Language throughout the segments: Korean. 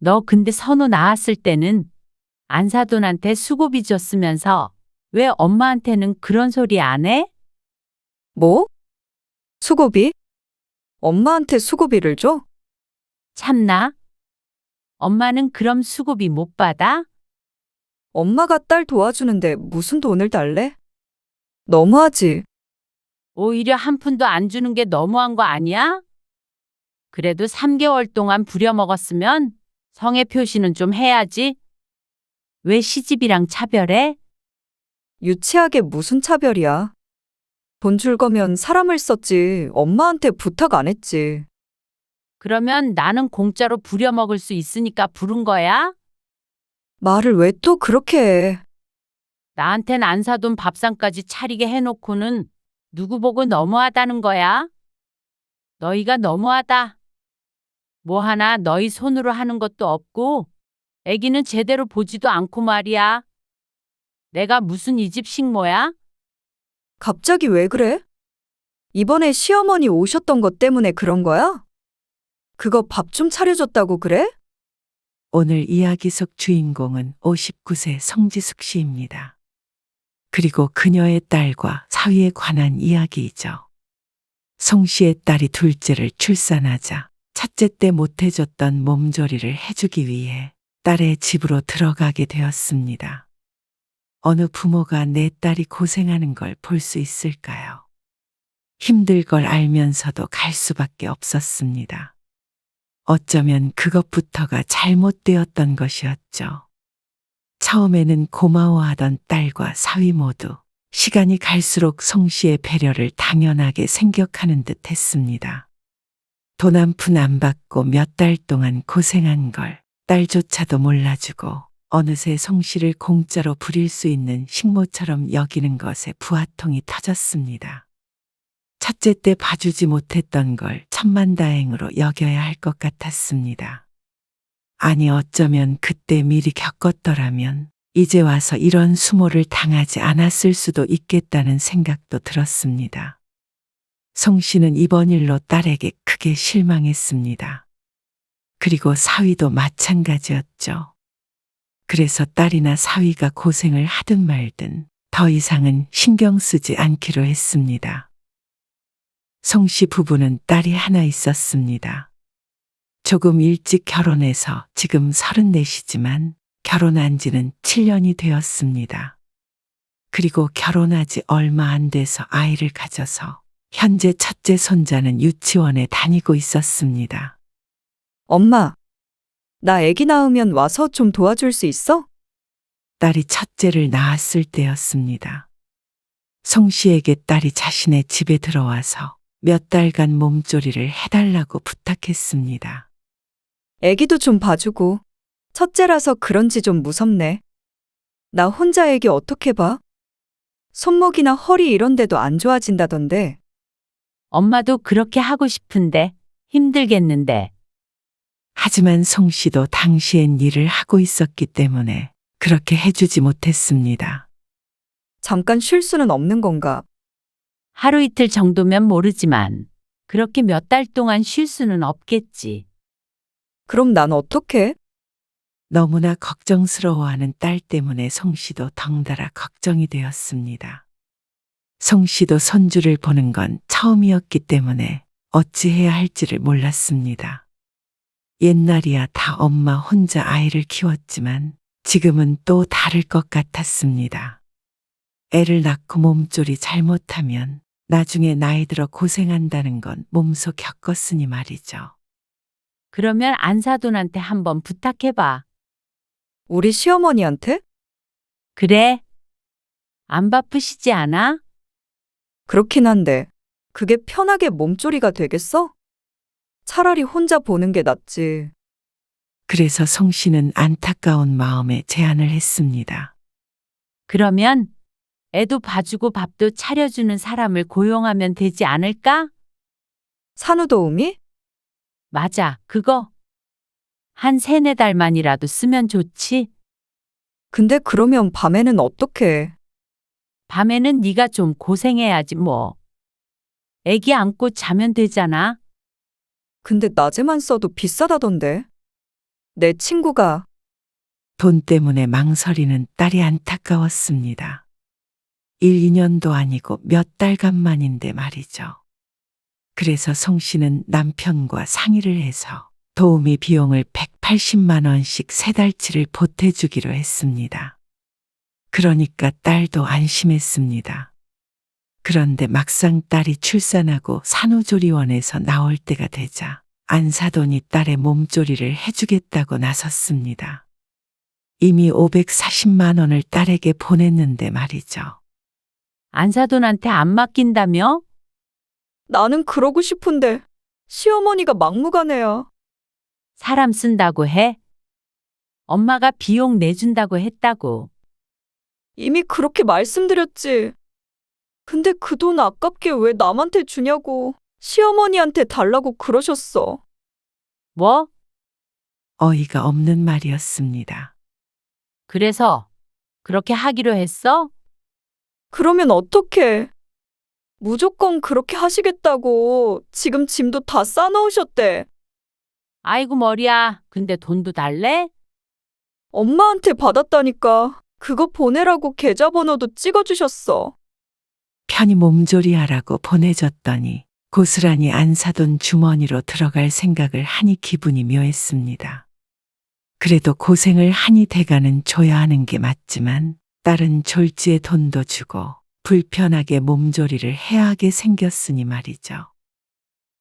너 근데 선우 낳았을 때는 안사돈한테 수고비 줬으면서 왜 엄마한테는 그런 소리 안 해? 뭐? 수고비? 엄마한테 수고비를 줘? 참나? 엄마는 그럼 수고비 못 받아? 엄마가 딸 도와주는데 무슨 돈을 달래? 너무하지. 오히려 한 푼도 안 주는 게 너무한 거 아니야? 그래도 3개월 동안 부려먹었으면 성의 표시는 좀 해야지. 왜 시집이랑 차별해? 유치하게 무슨 차별이야. 돈 줄 거면 사람을 썼지. 엄마한테 부탁 안 했지. 그러면 나는 공짜로 부려먹을 수 있으니까 부른 거야? 말을 왜 또 그렇게 해? 나한텐 안 사돈 밥상까지 차리게 해놓고는 누구 보고 너무하다는 거야? 너희가 너무하다. 뭐 하나 너희 손으로 하는 것도 없고 애기는 제대로 보지도 않고 말이야. 내가 무슨 이 집 식모야? 갑자기 왜 그래? 이번에 시어머니 오셨던 것 때문에 그런 거야? 그거 밥 좀 차려줬다고 그래? 오늘 이야기 속 주인공은 59세 성지숙 씨입니다. 그리고 그녀의 딸과 사위에 관한 이야기이죠. 성 씨의 딸이 둘째를 출산하자 첫째 때 못해줬던 몸조리를 해주기 위해 딸의 집으로 들어가게 되었습니다. 어느 부모가 내 딸이 고생하는 걸 볼 수 있을까요? 힘들 걸 알면서도 갈 수밖에 없었습니다. 어쩌면 그것부터가 잘못되었던 것이었죠. 처음에는 고마워하던 딸과 사위 모두 시간이 갈수록 성 씨의 배려를 당연하게 생각하는 듯 했습니다. 돈 한 푼 안 받고 몇 달 동안 고생한 걸 딸조차도 몰라주고 어느새 성 씨를 공짜로 부릴 수 있는 식모처럼 여기는 것에 부하통이 터졌습니다. 첫째 때 봐주지 못했던 걸 천만다행으로 여겨야 할 것 같았습니다. 아니 어쩌면 그때 미리 겪었더라면 이제 와서 이런 수모를 당하지 않았을 수도 있겠다는 생각도 들었습니다. 성 씨는 이번 일로 딸에게 크게 실망했습니다. 그리고 사위도 마찬가지였죠. 그래서 딸이나 사위가 고생을 하든 말든 더 이상은 신경 쓰지 않기로 했습니다. 성 씨 부부는 딸이 하나 있었습니다. 조금 일찍 결혼해서 지금 34이지만 결혼한 지는 7년이 되었습니다. 그리고 결혼하지 얼마 안 돼서 아이를 가져서 현재 첫째 손자는 유치원에 다니고 있었습니다. 엄마, 나 애기 낳으면 와서 좀 도와줄 수 있어? 딸이 첫째를 낳았을 때였습니다. 성 씨에게 딸이 자신의 집에 들어와서 몇 달간 몸조리를 해달라고 부탁했습니다. 애기도 좀 봐주고. 첫째라서 그런지 좀 무섭네. 나 혼자 애기 어떻게 봐? 손목이나 허리 이런 데도 안 좋아진다던데. 엄마도 그렇게 하고 싶은데 힘들겠는데. 하지만 성 씨도 당시엔 일을 하고 있었기 때문에 그렇게 해주지 못했습니다. 잠깐 쉴 수는 없는 건가? 하루 이틀 정도면 모르지만 그렇게 몇 달 동안 쉴 수는 없겠지. 그럼 난 어떡해? 너무나 걱정스러워하는 딸 때문에 성 씨도 덩달아 걱정이 되었습니다. 성 씨도 손주를 보는 건 처음이었기 때문에 어찌해야 할지를 몰랐습니다. 옛날이야 다 엄마 혼자 아이를 키웠지만 지금은 또 다를 것 같았습니다. 애를 낳고 몸조리 잘못하면 나중에 나이 들어 고생한다는 건 몸소 겪었으니 말이죠. 그러면 안사돈한테 한번 부탁해봐. 우리 시어머니한테? 그래? 안 바쁘시지 않아? 그렇긴 한데, 그게 편하게 몸조리가 되겠어? 차라리 혼자 보는 게 낫지. 그래서 성 씨는 안타까운 마음에 제안을 했습니다. 그러면 애도 봐주고 밥도 차려주는 사람을 고용하면 되지 않을까? 산후도우미? 맞아, 그거. 한 3~4달만이라도 쓰면 좋지. 근데 그러면 밤에는 어떡해? 밤에는 네가 좀 고생해야지 뭐. 애기 안고 자면 되잖아. 근데 낮에만 써도 비싸다던데. 내 친구가 돈 때문에 망설이는 딸이 안타까웠습니다. 1, 2년도 아니고 몇 달간만인데 말이죠. 그래서 송 씨는 남편과 상의를 해서 도우미 비용을 180만 원씩 세 달치를 보태주기로 했습니다. 그러니까 딸도 안심했습니다. 그런데 막상 딸이 출산하고 산후조리원에서 나올 때가 되자 안사돈이 딸의 몸조리를 해주겠다고 나섰습니다. 이미 540만 원을 딸에게 보냈는데 말이죠. 안사돈한테 안 맡긴다며? 나는 그러고 싶은데 시어머니가 막무가내야. 사람 쓴다고 해? 엄마가 비용 내준다고 했다고. 이미 그렇게 말씀드렸지. 근데 그 돈 아깝게 왜 남한테 주냐고 시어머니한테 달라고 그러셨어. 뭐? 어이가 없는 말이었습니다. 그래서 그렇게 하기로 했어? 그러면 어떡해. 무조건 그렇게 하시겠다고 지금 짐도 다 싸놓으셨대. 아이고 머리야. 근데 돈도 달래? 엄마한테 받았다니까. 그거 보내라고 계좌번호도 찍어주셨어. 편히 몸조리하라고 보내줬더니 고스란히 안사돈 주머니로 들어갈 생각을 하니 기분이 묘했습니다. 그래도 고생을 하니 대가는 줘야 하는 게 맞지만 딸은 졸지에 돈도 주고 불편하게 몸조리를 해야 하게 생겼으니 말이죠.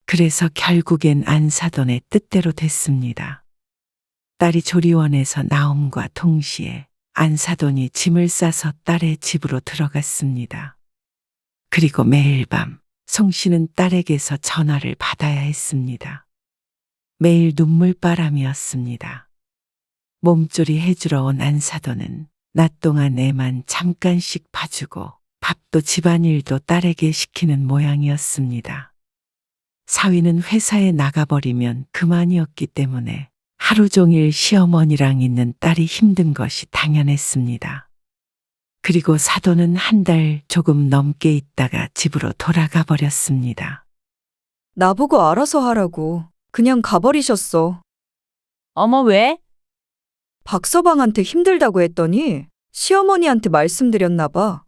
그래서 결국엔 안사돈의 뜻대로 됐습니다. 딸이 조리원에서 나옴과 동시에 안사돈이 짐을 싸서 딸의 집으로 들어갔습니다. 그리고 매일 밤 송 씨는 딸에게서 전화를 받아야 했습니다. 매일 눈물바람이었습니다. 몸조리 해주러 온 안사돈은 낮 동안 애만 잠깐씩 봐주고 밥도 집안일도 딸에게 시키는 모양이었습니다. 사위는 회사에 나가버리면 그만이었기 때문에 하루 종일 시어머니랑 있는 딸이 힘든 것이 당연했습니다. 그리고 사돈은 한 달 조금 넘게 있다가 집으로 돌아가 버렸습니다. 나보고 알아서 하라고. 그냥 가버리셨어. 어머 왜? 박서방한테 힘들다고 했더니 시어머니한테 말씀드렸나 봐.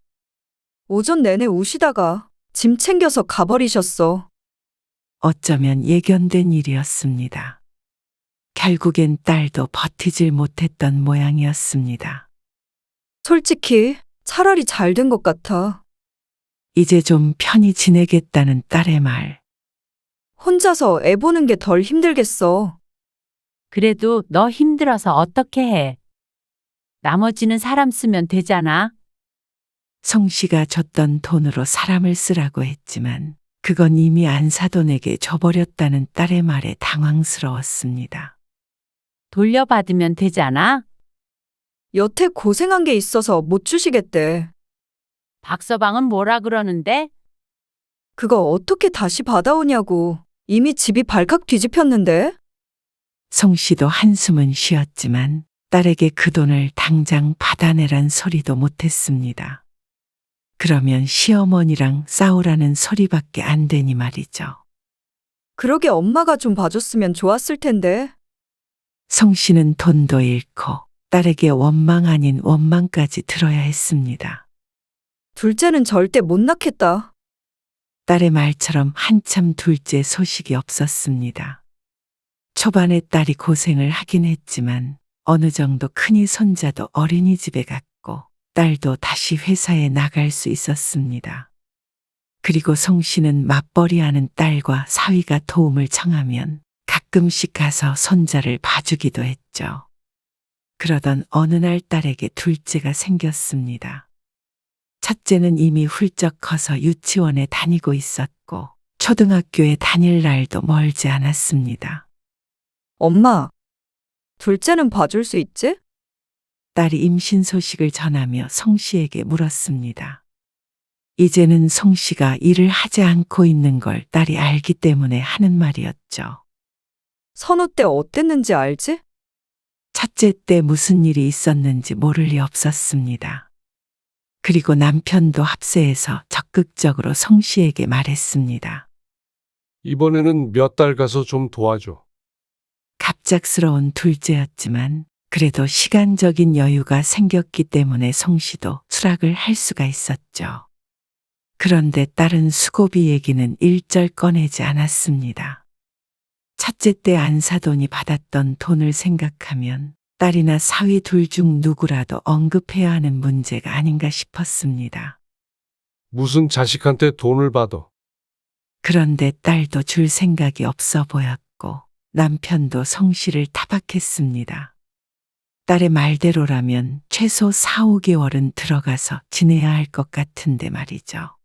오전 내내 우시다가 짐 챙겨서 가버리셨어. 어쩌면 예견된 일이었습니다. 결국엔 딸도 버티질 못했던 모양이었습니다. 솔직히 차라리 잘 된 것 같아. 이제 좀 편히 지내겠다는 딸의 말. 혼자서 애 보는 게 덜 힘들겠어. 그래도 너 힘들어서 어떻게 해? 나머지는 사람 쓰면 되잖아. 송 씨가 줬던 돈으로 사람을 쓰라고 했지만 그건 이미 안사돈에게 줘버렸다는 딸의 말에 당황스러웠습니다. 돌려받으면 되잖아. 여태 고생한 게 있어서 못 주시겠대. 박서방은 뭐라 그러는데? 그거 어떻게 다시 받아오냐고. 이미 집이 발칵 뒤집혔는데? 송 씨도 한숨은 쉬었지만 딸에게 그 돈을 당장 받아내란 소리도 못했습니다. 그러면 시어머니랑 싸우라는 소리밖에 안 되니 말이죠. 그러게 엄마가 좀 봐줬으면 좋았을 텐데. 송 씨는 돈도 잃고 딸에게 원망 아닌 원망까지 들어야 했습니다. 둘째는 절대 못 낳겠다. 딸의 말처럼 한참 둘째 소식이 없었습니다. 초반에 딸이 고생을 하긴 했지만 어느 정도 큰이 손자도 어린이집에 갔고 딸도 다시 회사에 나갈 수 있었습니다. 그리고 송 씨는 맞벌이하는 딸과 사위가 도움을 청하면 가끔씩 가서 손자를 봐주기도 했죠. 그러던 어느 날 딸에게 둘째가 생겼습니다. 첫째는 이미 훌쩍 커서 유치원에 다니고 있었고 초등학교에 다닐 날도 멀지 않았습니다. 엄마, 둘째는 봐줄 수 있지? 딸이 임신 소식을 전하며 송 씨에게 물었습니다. 이제는 송 씨가 일을 하지 않고 있는 걸 딸이 알기 때문에 하는 말이었죠. 선우 때 어땠는지 알지? 첫째 때 무슨 일이 있었는지 모를 리 없었습니다. 그리고 남편도 합세해서 적극적으로 송 씨에게 말했습니다. 이번에는 몇 달 가서 좀 도와줘. 갑작스러운 둘째였지만 그래도 시간적인 여유가 생겼기 때문에 송 씨도 수락을 할 수가 있었죠. 그런데 딸은 수고비 얘기는 일절 꺼내지 않았습니다. 첫째 때 안사돈이 받았던 돈을 생각하면 딸이나 사위 둘 중 누구라도 언급해야 하는 문제가 아닌가 싶었습니다. 무슨 자식한테 돈을 받아? 그런데 딸도 줄 생각이 없어 보였고 남편도 송 씨를 타박했습니다. 딸의 말대로라면 최소 4, 5개월은 들어가서 지내야 할 것 같은데 말이죠.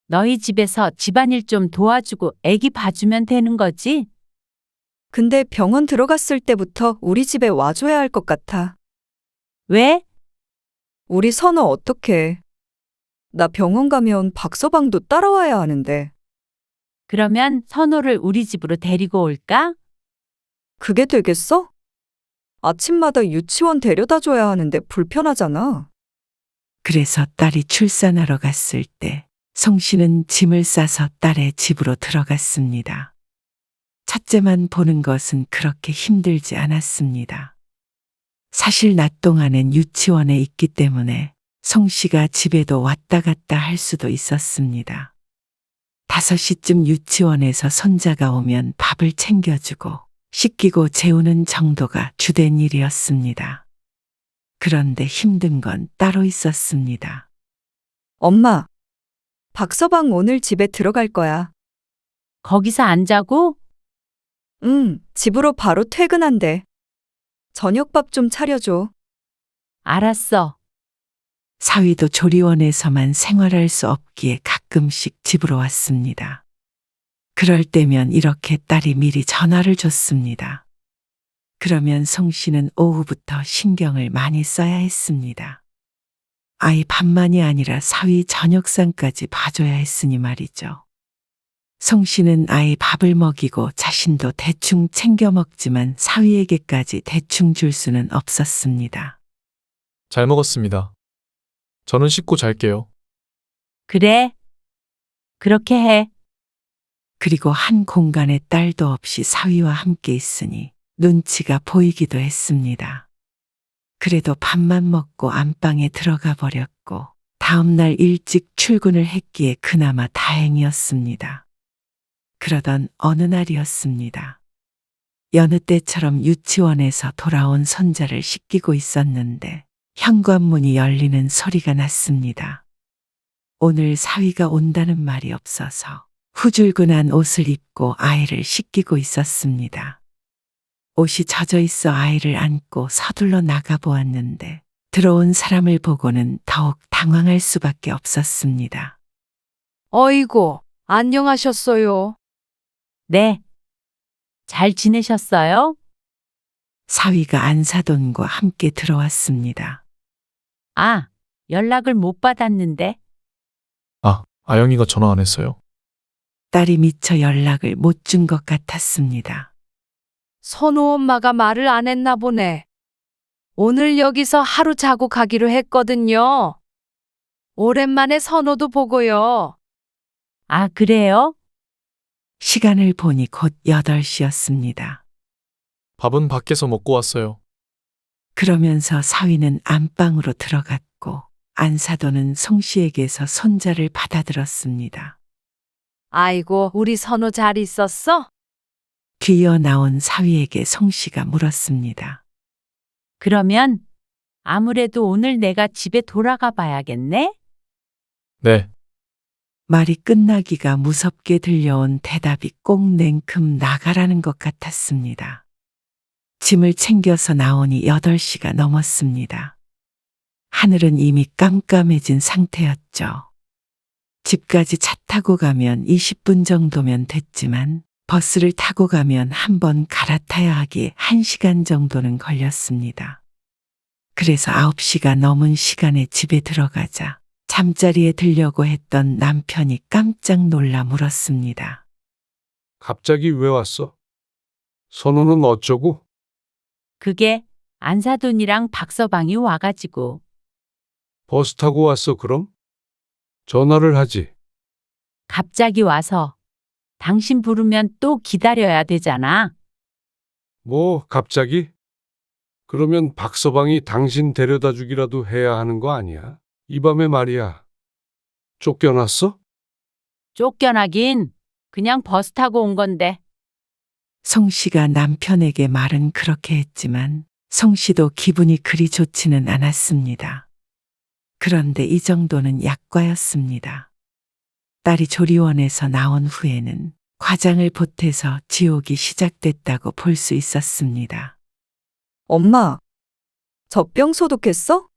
너희 집에서 집안일 좀 도와주고 애기 봐주면 되는 거지? 근데 병원 들어갔을 때부터 우리 집에 와줘야 할 것 같아. 왜? 우리 선호 어떡해. 나 병원 가면 박서방도 따라와야 하는데. 그러면 선호를 우리 집으로 데리고 올까? 그게 되겠어? 아침마다 유치원 데려다 줘야 하는데 불편하잖아. 그래서 딸이 출산하러 갔을 때 송 씨는 짐을 싸서 딸의 집으로 들어갔습니다. 첫째만 보는 것은 그렇게 힘들지 않았습니다. 사실 낮 동안엔 유치원에 있기 때문에 송 씨가 집에도 왔다 갔다 할 수도 있었습니다. 5시쯤 유치원에서 손자가 오면 밥을 챙겨주고 씻기고 재우는 정도가 주된 일이었습니다. 그런데 힘든 건 따로 있었습니다. 엄마, 박서방 오늘 집에 들어갈 거야. 거기서 안 자고? 응, 집으로 바로 퇴근한대. 저녁밥 좀 차려줘. 알았어. 사위도 조리원에서만 생활할 수 없기에 가끔씩 집으로 왔습니다. 그럴 때면 이렇게 딸이 미리 전화를 줬습니다. 그러면 송 씨는 오후부터 신경을 많이 써야 했습니다. 아이 밥만이 아니라 사위 저녁상까지 봐줘야 했으니 말이죠. 송 씨는 아이 밥을 먹이고 자신도 대충 챙겨 먹지만 사위에게까지 대충 줄 수는 없었습니다. 잘 먹었습니다. 저는 씻고 잘게요. 그래. 그렇게 해. 그리고 한 공간에 딸도 없이 사위와 함께 있으니 눈치가 보이기도 했습니다. 그래도 밥만 먹고 안방에 들어가 버렸고 다음날 일찍 출근을 했기에 그나마 다행이었습니다. 그러던 어느 날이었습니다. 여느 때처럼 유치원에서 돌아온 손자를 씻기고 있었는데 현관문이 열리는 소리가 났습니다. 오늘 사위가 온다는 말이 없어서 후줄근한 옷을 입고 아이를 씻기고 있었습니다. 옷이 젖어 있어 아이를 안고 서둘러 나가보았는데 들어온 사람을 보고는 더욱 당황할 수밖에 없었습니다. 어이구, 안녕하셨어요. 네. 잘 지내셨어요? 사위가 안사돈과 함께 들어왔습니다. 아, 연락을 못 받았는데. 아영이가 전화 안 했어요. 딸이 미처 연락을 못 준 것 같았습니다. 선우 엄마가 말을 안 했나 보네. 오늘 여기서 하루 자고 가기로 했거든요. 오랜만에 선우도 보고요. 아, 그래요? 시간을 보니 곧 8시였습니다. 밥은 밖에서 먹고 왔어요. 그러면서 사위는 안방으로 들어갔고 안사돈은 송 씨에게서 손자를 받아들었습니다. 아이고, 우리 선우 잘 있었어? 뒤이어 나온 사위에게 송 씨가 물었습니다. 그러면 아무래도 오늘 내가 집에 돌아가 봐야겠네? 네. 말이 끝나기가 무섭게 들려온 대답이 꼭 냉큼 나가라는 것 같았습니다. 짐을 챙겨서 나오니 8시가 넘었습니다. 하늘은 이미 깜깜해진 상태였죠. 집까지 차 타고 가면 20분 정도면 됐지만 버스를 타고 가면 한 번 갈아타야 하기에 1시간 정도는 걸렸습니다. 그래서 9시가 넘은 시간에 집에 들어가자 잠자리에 들려고 했던 남편이 깜짝 놀라 물었습니다. 갑자기 왜 왔어? 선우는 어쩌고? 그게 안사돈이랑 박서방이 와가지고. 버스 타고 왔어 그럼? 전화를 하지. 갑자기 와서 당신 부르면 또 기다려야 되잖아. 뭐, 갑자기? 그러면 박서방이 당신 데려다 주기라도 해야 하는 거 아니야? 이 밤에 말이야. 쫓겨났어? 쫓겨나긴 그냥 버스 타고 온 건데. 성 씨가 남편에게 말은 그렇게 했지만 성 씨도 기분이 그리 좋지는 않았습니다. 그런데 이 정도는 약과였습니다. 딸이 조리원에서 나온 후에는 과장을 보태서 지옥이 시작됐다고 볼 수 있었습니다. 엄마, 젖병 소독했어?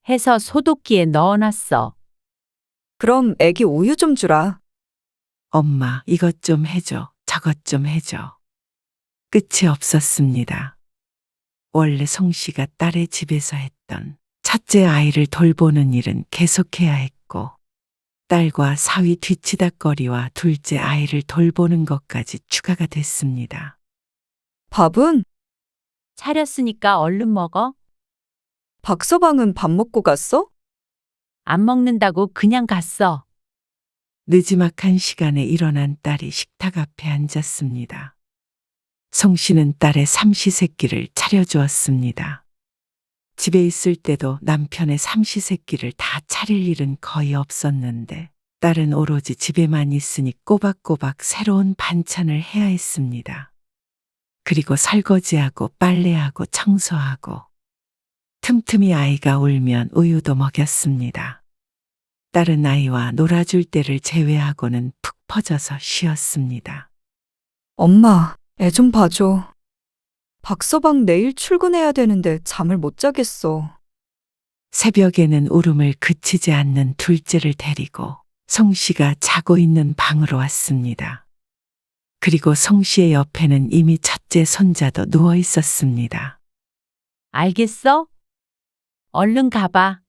해서 소독기에 넣어놨어. 그럼 애기 우유 좀 주라. 엄마, 이것 좀 해줘, 저것 좀 해줘. 끝이 없었습니다. 원래 송 씨가 딸의 집에서 했던 첫째 아이를 돌보는 일은 계속해야 했고, 딸과 사위 뒤치다거리와 둘째 아이를 돌보는 것까지 추가가 됐습니다. 밥은? 차렸으니까 얼른 먹어. 박서방은 밥 먹고 갔어? 안 먹는다고 그냥 갔어. 느지막한 시간에 일어난 딸이 식탁 앞에 앉았습니다. 송 씨는 딸의 삼시세끼를 차려주었습니다. 집에 있을 때도 남편의 삼시세끼를 다 차릴 일은 거의 없었는데 딸은 오로지 집에만 있으니 꼬박꼬박 새로운 반찬을 해야 했습니다. 그리고 설거지하고 빨래하고 청소하고 틈틈이 아이가 울면 우유도 먹였습니다. 딸은 아이와 놀아줄 때를 제외하고는 푹 퍼져서 쉬었습니다. 엄마, 애 좀 봐줘. 박서방 내일 출근해야 되는데 잠을 못 자겠어. 새벽에는 울음을 그치지 않는 둘째를 데리고 송 씨가 자고 있는 방으로 왔습니다. 그리고 송 씨의 옆에는 이미 첫째 손자도 누워 있었습니다. 알겠어? 얼른 가봐.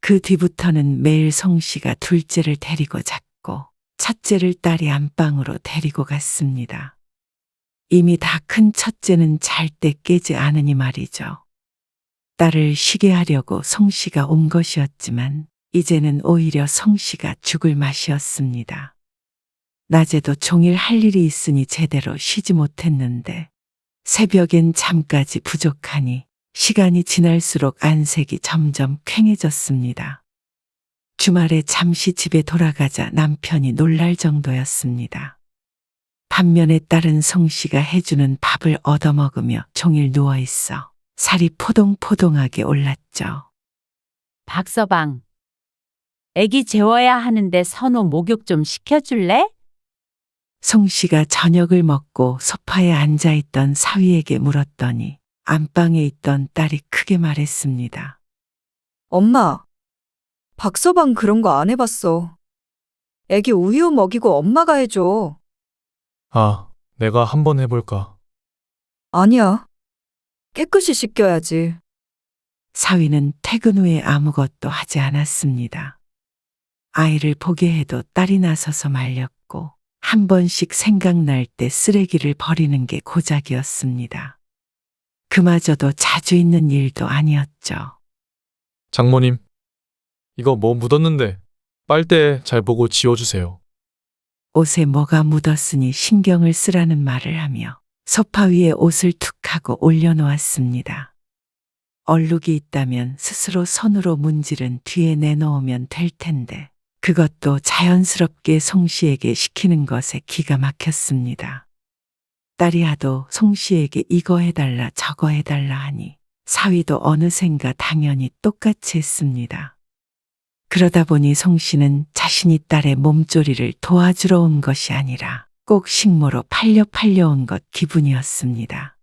그 뒤부터는 매일 송 씨가 둘째를 데리고 잤고 첫째를 딸이 안방으로 데리고 갔습니다. 이미 다 큰 첫째는 잘 때 깨지 않으니 말이죠. 딸을 쉬게 하려고 송 씨가 온 것이었지만 이제는 오히려 송 씨가 죽을 맛이었습니다. 낮에도 종일 할 일이 있으니 제대로 쉬지 못했는데 새벽엔 잠까지 부족하니 시간이 지날수록 안색이 점점 퀭해졌습니다. 주말에 잠시 집에 돌아가자 남편이 놀랄 정도였습니다. 반면에 딸은 송 씨가 해주는 밥을 얻어먹으며 종일 누워있어 살이 포동포동하게 올랐죠. 박서방. 애기 재워야 하는데 선호 목욕 좀 시켜줄래? 송 씨가 저녁을 먹고 소파에 앉아있던 사위에게 물었더니 안방에 있던 딸이 크게 말했습니다. 엄마, 박서방 그런 거 안 해봤어. 애기 우유 먹이고 엄마가 해줘. 아, 내가 한번 해볼까? 아니야. 깨끗이 씻겨야지. 사위는 퇴근 후에 아무것도 하지 않았습니다. 아이를 보게 해도 딸이 나서서 말렸고 한 번씩 생각날 때 쓰레기를 버리는 게 고작이었습니다. 그마저도 자주 있는 일도 아니었죠. 장모님, 이거 뭐 묻었는데 빨대 잘 보고 지워주세요. 옷에 뭐가 묻었으니 신경을 쓰라는 말을 하며 소파 위에 옷을 툭 하고 올려놓았습니다. 얼룩이 있다면 스스로 손으로 문질은 뒤에 내놓으면 될 텐데 그것도 자연스럽게 송 씨에게 시키는 것에 기가 막혔습니다. 딸이 하도 송 씨에게 이거 해달라 저거 해달라 하니 사위도 어느샌가 당연히 똑같이 했습니다. 그러다 보니 송 씨는 자신이 딸의 몸조리를 도와주러 온 것이 아니라 꼭 식모로 팔려 온 것 기분이었습니다.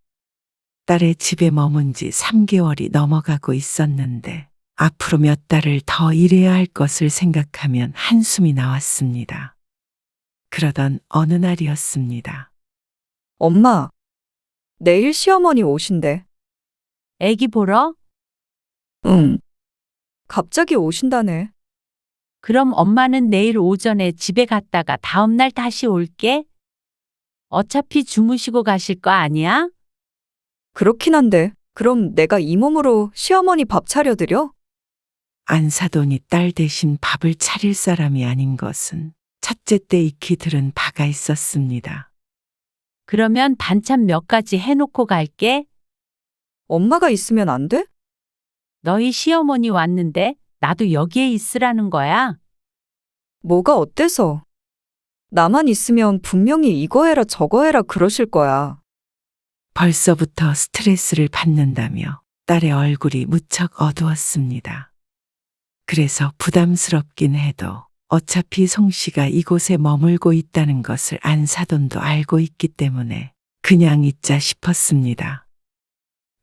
딸의 집에 머문 지 3개월이 넘어가고 있었는데 앞으로 몇 달을 더 일해야 할 것을 생각하면 한숨이 나왔습니다. 그러던 어느 날이었습니다. 엄마, 내일 시어머니 오신대. 애기 보러? 응. 갑자기 오신다네. 그럼 엄마는 내일 오전에 집에 갔다가 다음날 다시 올게. 어차피 주무시고 가실 거 아니야? 그렇긴 한데, 그럼 내가 이 몸으로 시어머니 밥 차려드려? 안사돈이 딸 대신 밥을 차릴 사람이 아닌 것은 첫째 때 익히 들은 바가 있었습니다. 그러면 반찬 몇 가지 해놓고 갈게. 엄마가 있으면 안 돼? 너희 시어머니 왔는데 나도 여기에 있으라는 거야. 뭐가 어때서? 나만 있으면 분명히 이거 해라 저거 해라 그러실 거야. 벌써부터 스트레스를 받는다며 딸의 얼굴이 무척 어두웠습니다. 그래서 부담스럽긴 해도 어차피 송 씨가 이곳에 머물고 있다는 것을 안사돈도 알고 있기 때문에 그냥 있자 싶었습니다.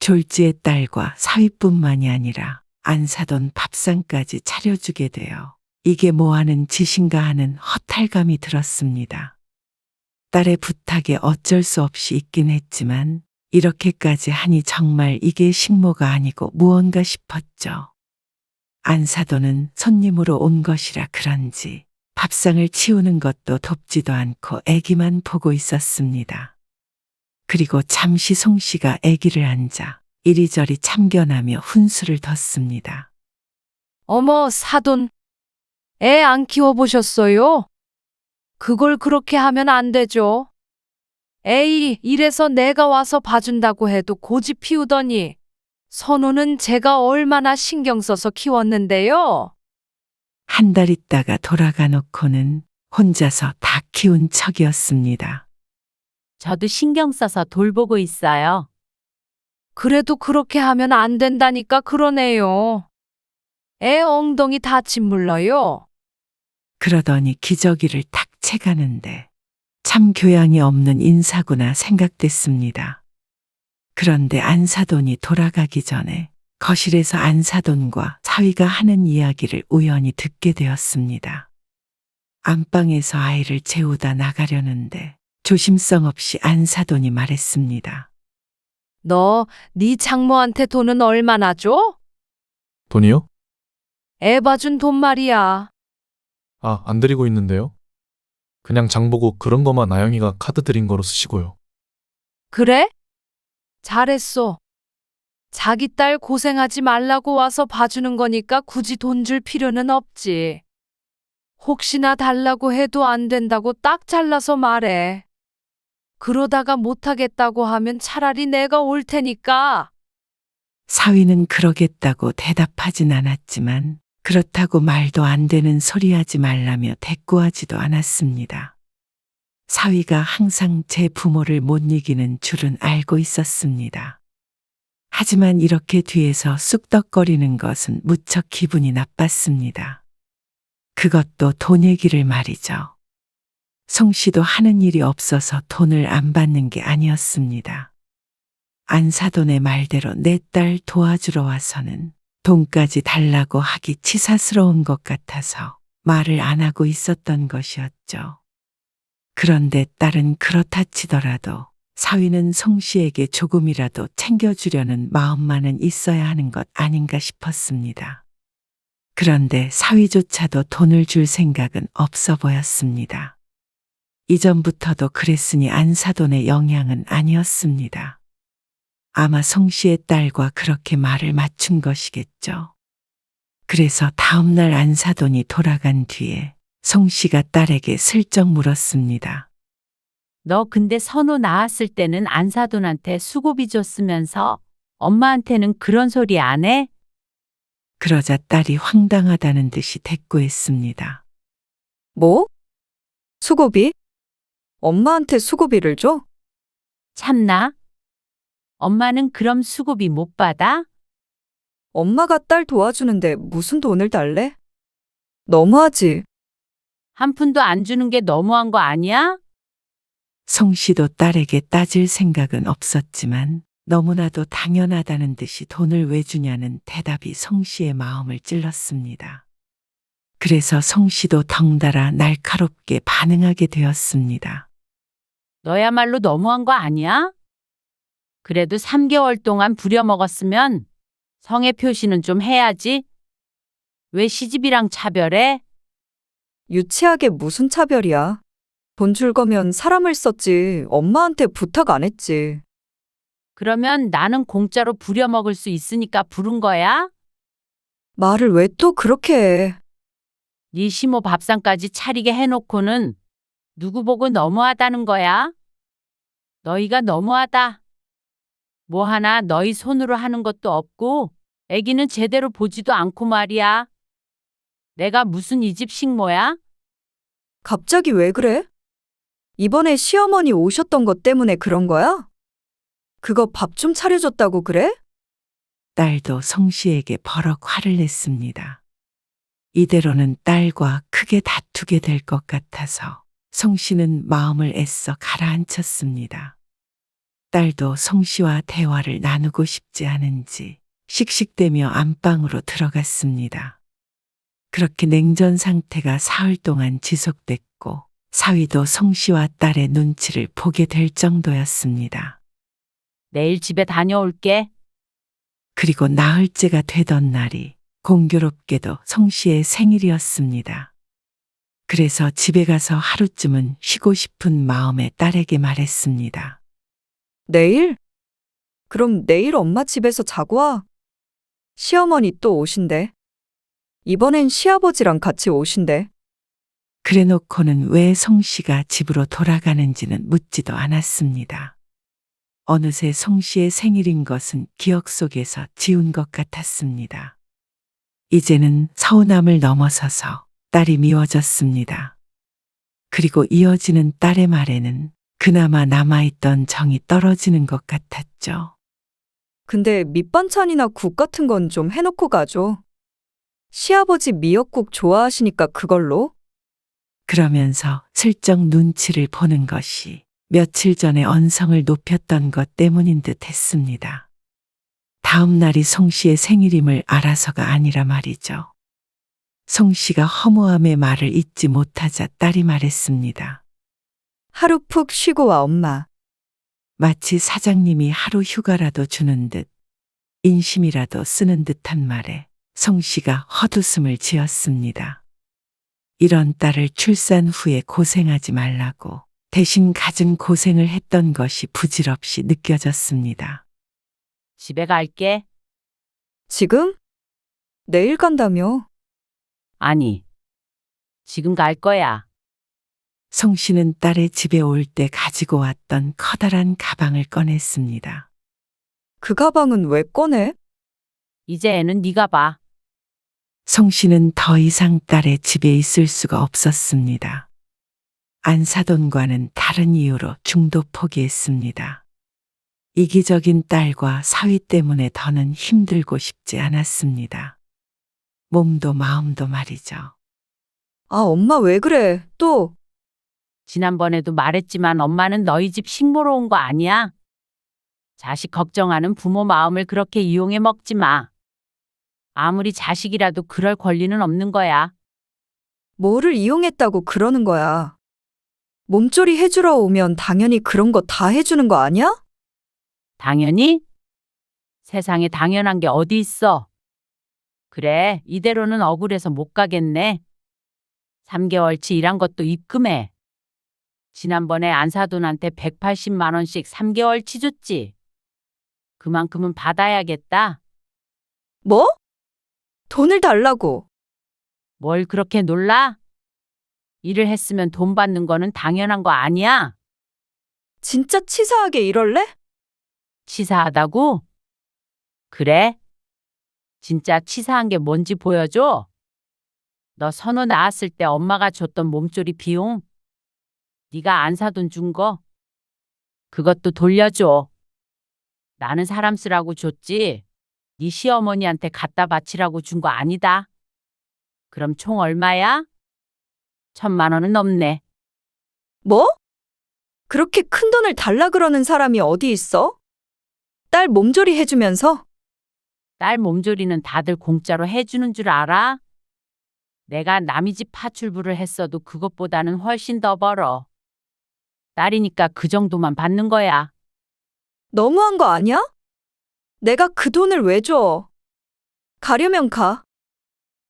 졸지의 딸과 사위뿐만이 아니라 안사돈 밥상까지 차려주게 되어 이게 뭐하는 짓인가 하는 허탈감이 들었습니다. 딸의 부탁에 어쩔 수 없이 있긴 했지만 이렇게까지 하니 정말 이게 식모가 아니고 무언가 싶었죠. 안사돈은 손님으로 온 것이라 그런지 밥상을 치우는 것도 돕지도 않고 애기만 보고 있었습니다. 그리고 잠시 송 씨가 애기를 앉아 이리저리 참견하며 훈수를 뒀습니다. 어머, 사돈. 애 안 키워보셨어요? 그걸 그렇게 하면 안 되죠. 에이, 이래서 내가 와서 봐준다고 해도 고집 피우더니 선우는 제가 얼마나 신경 써서 키웠는데요. 한 달 있다가 돌아가 놓고는 혼자서 다 키운 척이었습니다. 저도 신경 써서 돌보고 있어요. 그래도 그렇게 하면 안 된다니까 그러네요. 애 엉덩이 다 짓물러요. 그러더니 기저귀를 탁 채가는데 참 교양이 없는 인사구나 생각됐습니다. 그런데 안사돈이 돌아가기 전에 거실에서 안사돈과 사위가 하는 이야기를 우연히 듣게 되었습니다. 안방에서 아이를 재우다 나가려는데 조심성 없이 안사돈이 말했습니다. 너, 네 장모한테 돈은 얼마나 줘? 돈이요? 애 봐준 돈 말이야. 아, 안 드리고 있는데요. 그냥 장 보고 그런 거만 아영이가 카드 드린 거로 쓰시고요. 그래? 잘했어. 자기 딸 고생하지 말라고 와서 봐주는 거니까 굳이 돈 줄 필요는 없지. 혹시나 달라고 해도 안 된다고 딱 잘라서 말해. 그러다가 못하겠다고 하면 차라리 내가 올 테니까. 사위는 그러겠다고 대답하진 않았지만 그렇다고 말도 안 되는 소리 하지 말라며 대꾸하지도 않았습니다. 사위가 항상 제 부모를 못 이기는 줄은 알고 있었습니다. 하지만 이렇게 뒤에서 쑥덕거리는 것은 무척 기분이 나빴습니다. 그것도 돈 얘기를 말이죠. 송 씨도 하는 일이 없어서 돈을 안 받는 게 아니었습니다. 안사돈의 말대로 내 딸 도와주러 와서는 돈까지 달라고 하기 치사스러운 것 같아서 말을 안 하고 있었던 것이었죠. 그런데 딸은 그렇다 치더라도 사위는 송 씨에게 조금이라도 챙겨주려는 마음만은 있어야 하는 것 아닌가 싶었습니다. 그런데 사위조차도 돈을 줄 생각은 없어 보였습니다. 이전부터도 그랬으니 안사돈의 영향은 아니었습니다. 아마 송 씨의 딸과 그렇게 말을 맞춘 것이겠죠. 그래서 다음날 안사돈이 돌아간 뒤에 송 씨가 딸에게 슬쩍 물었습니다. 너 근데 선우 낳았을 때는 안사돈한테 수고비 줬으면서 엄마한테는 그런 소리 안 해? 그러자 딸이 황당하다는 듯이 대꾸했습니다. 뭐? 수고비? 엄마한테 수고비를 줘? 참나? 엄마는 그럼 수고비 못 받아? 엄마가 딸 도와주는데 무슨 돈을 달래? 너무하지. 한 푼도 안 주는 게 너무한 거 아니야? 송 씨도 딸에게 따질 생각은 없었지만 너무나도 당연하다는 듯이 돈을 왜 주냐는 대답이 송 씨의 마음을 찔렀습니다. 그래서 송 씨도 덩달아 날카롭게 반응하게 되었습니다. 너야말로 너무한 거 아니야? 그래도 3개월 동안 부려먹었으면 성의 표시는 좀 해야지. 왜 시집이랑 차별해? 유치하게 무슨 차별이야. 돈 줄 거면 사람을 썼지 엄마한테 부탁 안 했지. 그러면 나는 공짜로 부려먹을 수 있으니까 부른 거야? 말을 왜 또 그렇게 해. 네 시모 밥상까지 차리게 해놓고는 누구 보고 너무하다는 거야? 너희가 너무하다. 뭐 하나 너희 손으로 하는 것도 없고 애기는 제대로 보지도 않고 말이야. 내가 무슨 이 집 식모야? 갑자기 왜 그래? 이번에 시어머니 오셨던 것 때문에 그런 거야? 그거 밥 좀 차려줬다고 그래? 딸도 성씨에게 버럭 화를 냈습니다. 이대로는 딸과 크게 다투게 될 것 같아서 성씨는 마음을 애써 가라앉혔습니다. 딸도 성씨와 대화를 나누고 싶지 않은지 씩씩대며 안방으로 들어갔습니다. 그렇게 냉전 상태가 사흘 동안 지속됐고 사위도 성씨와 딸의 눈치를 보게 될 정도였습니다. 내일 집에 다녀올게. 그리고 나흘째가 되던 날이 공교롭게도 성씨의 생일이었습니다. 그래서 집에 가서 하루쯤은 쉬고 싶은 마음에 딸에게 말했습니다. 내일? 그럼 내일 엄마 집에서 자고 와. 시어머니 또 오신대. 이번엔 시아버지랑 같이 오신대. 그래 놓고는 왜 성씨가 집으로 돌아가는지는 묻지도 않았습니다. 어느새 성씨의 생일인 것은 기억 속에서 지운 것 같았습니다. 이제는 서운함을 넘어서서 딸이 미워졌습니다. 그리고 이어지는 딸의 말에는 그나마 남아있던 정이 떨어지는 것 같았죠. 근데 밑반찬이나 국 같은 건 좀 해놓고 가죠. 시아버지 미역국 좋아하시니까 그걸로. 그러면서 슬쩍 눈치를 보는 것이 며칠 전에 언성을 높였던 것 때문인 듯 했습니다. 다음 날이 성씨의 생일임을 알아서가 아니라 말이죠. 성씨가 허무함의 말을 잊지 못하자 딸이 말했습니다. 하루 푹 쉬고 와, 엄마. 마치 사장님이 하루 휴가라도 주는 듯 인심이라도 쓰는 듯한 말에 성씨가 헛웃음을 지었습니다. 이런 딸을 출산 후에 고생하지 말라고 대신 갖은 고생을 했던 것이 부질없이 느껴졌습니다. 집에 갈게. 지금? 내일 간다며. 아니, 지금 갈 거야. 성씨는 딸의 집에 올 때 가지고 왔던 커다란 가방을 꺼냈습니다. 그 가방은 왜 꺼내? 이제 애는 네가 봐. 성씨는 더 이상 딸의 집에 있을 수가 없었습니다. 안사돈과는 다른 이유로 중도 포기했습니다. 이기적인 딸과 사위 때문에 더는 힘들고 싶지 않았습니다. 몸도 마음도 말이죠. 아, 엄마 왜 그래? 또. 지난번에도 말했지만 엄마는 너희 집 식모로 온 거 아니야. 자식 걱정하는 부모 마음을 그렇게 이용해 먹지 마. 아무리 자식이라도 그럴 권리는 없는 거야. 뭐를 이용했다고 그러는 거야. 몸조리 해주러 오면 당연히 그런 거 다 해주는 거 아니야? 당연히? 세상에 당연한 게 어디 있어. 그래, 이대로는 억울해서 못 가겠네. 3개월치 일한 것도 입금해. 지난번에 안사돈한테 180만 원씩 3개월치 줬지. 그만큼은 받아야겠다. 뭐? 돈을 달라고. 뭘 그렇게 놀라? 일을 했으면 돈 받는 거는 당연한 거 아니야? 진짜 치사하게 이럴래? 치사하다고? 그래? 진짜 치사한 게 뭔지 보여줘? 너 선호 낳았을 때 엄마가 줬던 몸조리 비용? 네가 안사돈 준 거? 그것도 돌려줘. 나는 사람 쓰라고 줬지. 네 시어머니한테 갖다 바치라고 준 거 아니다. 그럼 총 얼마야? 1,000만 원은 넘네. 뭐? 그렇게 큰 돈을 달라 그러는 사람이 어디 있어? 딸 몸조리 해주면서? 딸 몸조리는 다들 공짜로 해주는 줄 알아? 내가 남의 집 파출부를 했어도 그것보다는 훨씬 더 벌어. 딸이니까 그 정도만 받는 거야. 너무한 거 아니야? 내가 그 돈을 왜 줘? 가려면 가.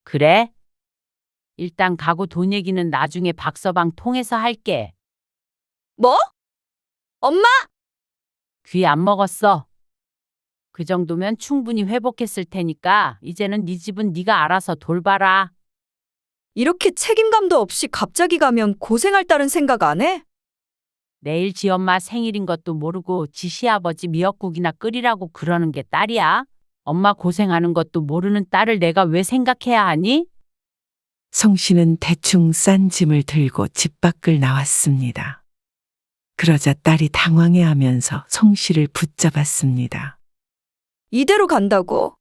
그래? 일단 가고 돈 얘기는 나중에 박서방 통해서 할게. 뭐? 엄마? 귀 안 먹었어. 그 정도면 충분히 회복했을 테니까 이제는 네 집은 네가 알아서 돌봐라. 이렇게 책임감도 없이 갑자기 가면 고생할 딸은 생각 안 해? 내일 지 엄마 생일인 것도 모르고 지 시아버지 미역국이나 끓이라고 그러는 게 딸이야? 엄마 고생하는 것도 모르는 딸을 내가 왜 생각해야 하니? 성 씨는 대충 싼 짐을 들고 집 밖을 나왔습니다. 그러자 딸이 당황해하면서 성 씨를 붙잡았습니다. 이대로 간다고?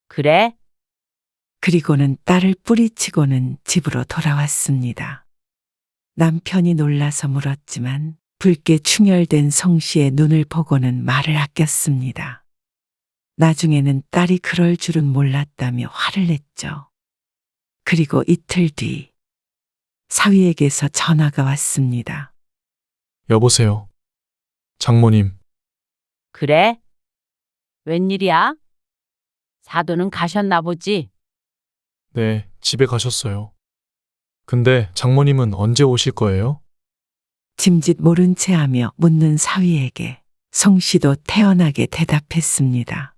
그래? 그리고는 딸을 뿌리치고는 집으로 돌아왔습니다. 남편이 놀라서 물었지만 붉게 충혈된 성 씨의 눈을 보고는 말을 아꼈습니다. 나중에는 딸이 그럴 줄은 몰랐다며 화를 냈죠. 그리고 이틀 뒤 사위에게서 전화가 왔습니다. 여보세요. 장모님, 그래? 웬일이야? 사돈은 가셨나 보지? 네, 집에 가셨어요. 근데 장모님은 언제 오실 거예요? 짐짓 모른 채 하며 묻는 사위에게 성 씨도 태연하게 대답했습니다.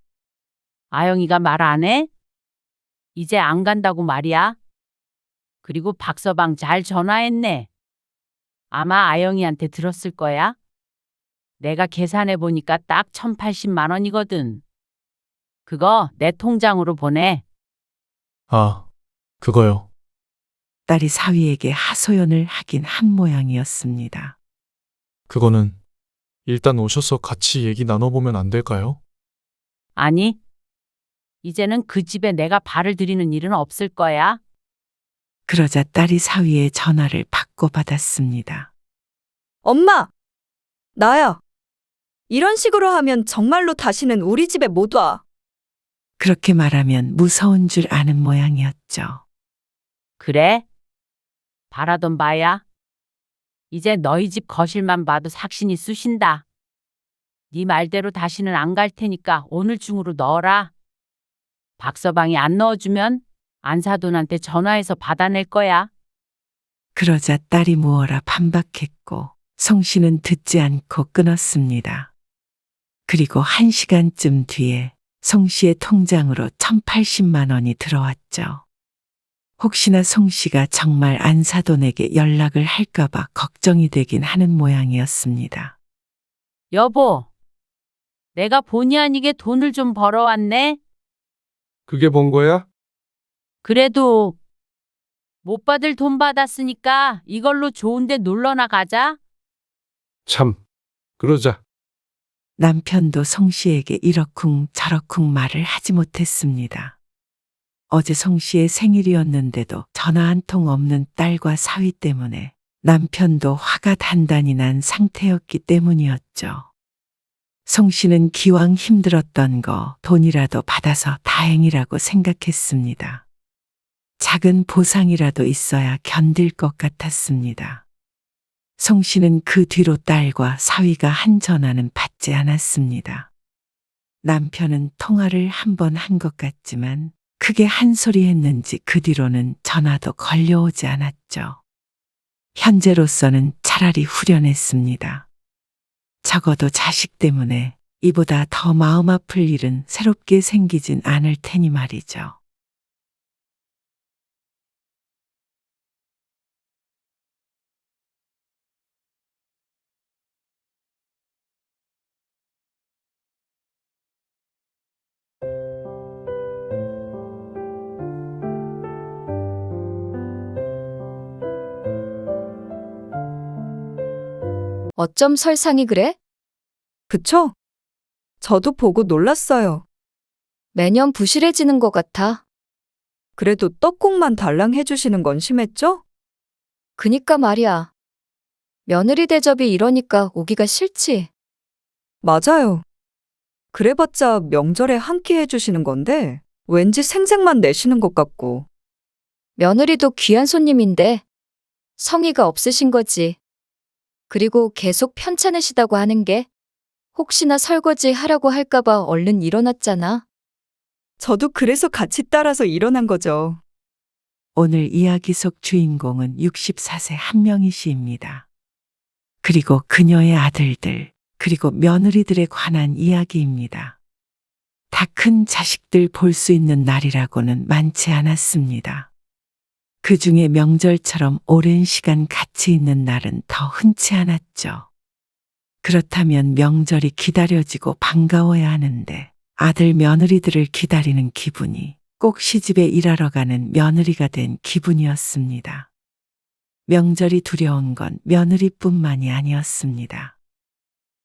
아영이가 말 안 해? 이제 안 간다고 말이야. 그리고 박서방 잘 전화했네. 아마 아영이한테 들었을 거야. 내가 계산해 보니까 딱 1,080만 원이거든. 그거 내 통장으로 보내. 아, 그거요. 딸이 사위에게 하소연을 하긴 한 모양이었습니다. 그거는 일단 오셔서 같이 얘기 나눠보면 안 될까요? 아니, 이제는 그 집에 내가 발을 들이는 일은 없을 거야. 그러자 딸이 사위의 전화를 받고 받았습니다. 엄마! 나야. 이런 식으로 하면 정말로 다시는 우리 집에 못 와. 그렇게 말하면 무서운 줄 아는 모양이었죠. 그래? 바라던 바야. 이제 너희 집 거실만 봐도 삭신이 쑤신다. 네 말대로 다시는 안 갈 테니까 오늘 중으로 넣어라. 박서방이 안 넣어주면 안사돈한테 전화해서 받아낼 거야. 그러자 딸이 무어라 반박했고 성 씨는 듣지 않고 끊었습니다. 그리고 1시간쯤 뒤에 성 씨의 통장으로 1,080만 원이 들어왔죠. 혹시나 송 씨가 정말 안사돈에게 연락을 할까봐 걱정이 되긴 하는 모양이었습니다. 여보, 내가 본의 아니게 돈을 좀 벌어왔네. 그게 번 거야? 그래도 못 받을 돈 받았으니까 이걸로 좋은데 놀러나 가자. 참, 그러자. 남편도 송 씨에게 이러쿵 저러쿵 말을 하지 못했습니다. 어제 송 씨의 생일이었는데도 전화 한 통 없는 딸과 사위 때문에 남편도 화가 단단히 난 상태였기 때문이었죠. 송 씨는 기왕 힘들었던 거 돈이라도 받아서 다행이라고 생각했습니다. 작은 보상이라도 있어야 견딜 것 같았습니다. 송 씨는 그 뒤로 딸과 사위가 한 전화는 받지 않았습니다. 남편은 통화를 한 번 한 것 같지만 크게 한 소리 했는지 그 뒤로는 전화도 걸려오지 않았죠. 현재로서는 차라리 후련했습니다. 적어도 자식 때문에 이보다 더 마음 아플 일은 새롭게 생기진 않을 테니 말이죠. 어쩜 설상이 그래? 그쵸? 저도 보고 놀랐어요. 매년 부실해지는 것 같아. 그래도 떡국만 달랑 해주시는 건 심했죠? 그니까 말이야. 며느리 대접이 이러니까 오기가 싫지. 맞아요. 그래봤자 명절에 한 끼 해주시는 건데 왠지 생색만 내시는 것 같고. 며느리도 귀한 손님인데 성의가 없으신 거지. 그리고 계속 편찮으시다고 하는 게 혹시나 설거지 하라고 할까봐 얼른 일어났잖아. 저도 그래서 같이 따라서 일어난 거죠. 오늘 이야기 속 주인공은 64세 한명희 씨입니다. 그리고 그녀의 아들들, 그리고 며느리들에 관한 이야기입니다. 다 큰 자식들 볼 수 있는 날이라고는 많지 않았습니다. 그 중에 명절처럼 오랜 시간 같이 있는 날은 더 흔치 않았죠. 그렇다면 명절이 기다려지고 반가워야 하는데 아들 며느리들을 기다리는 기분이 꼭 시집에 일하러 가는 며느리가 된 기분이었습니다. 명절이 두려운 건 며느리뿐만이 아니었습니다.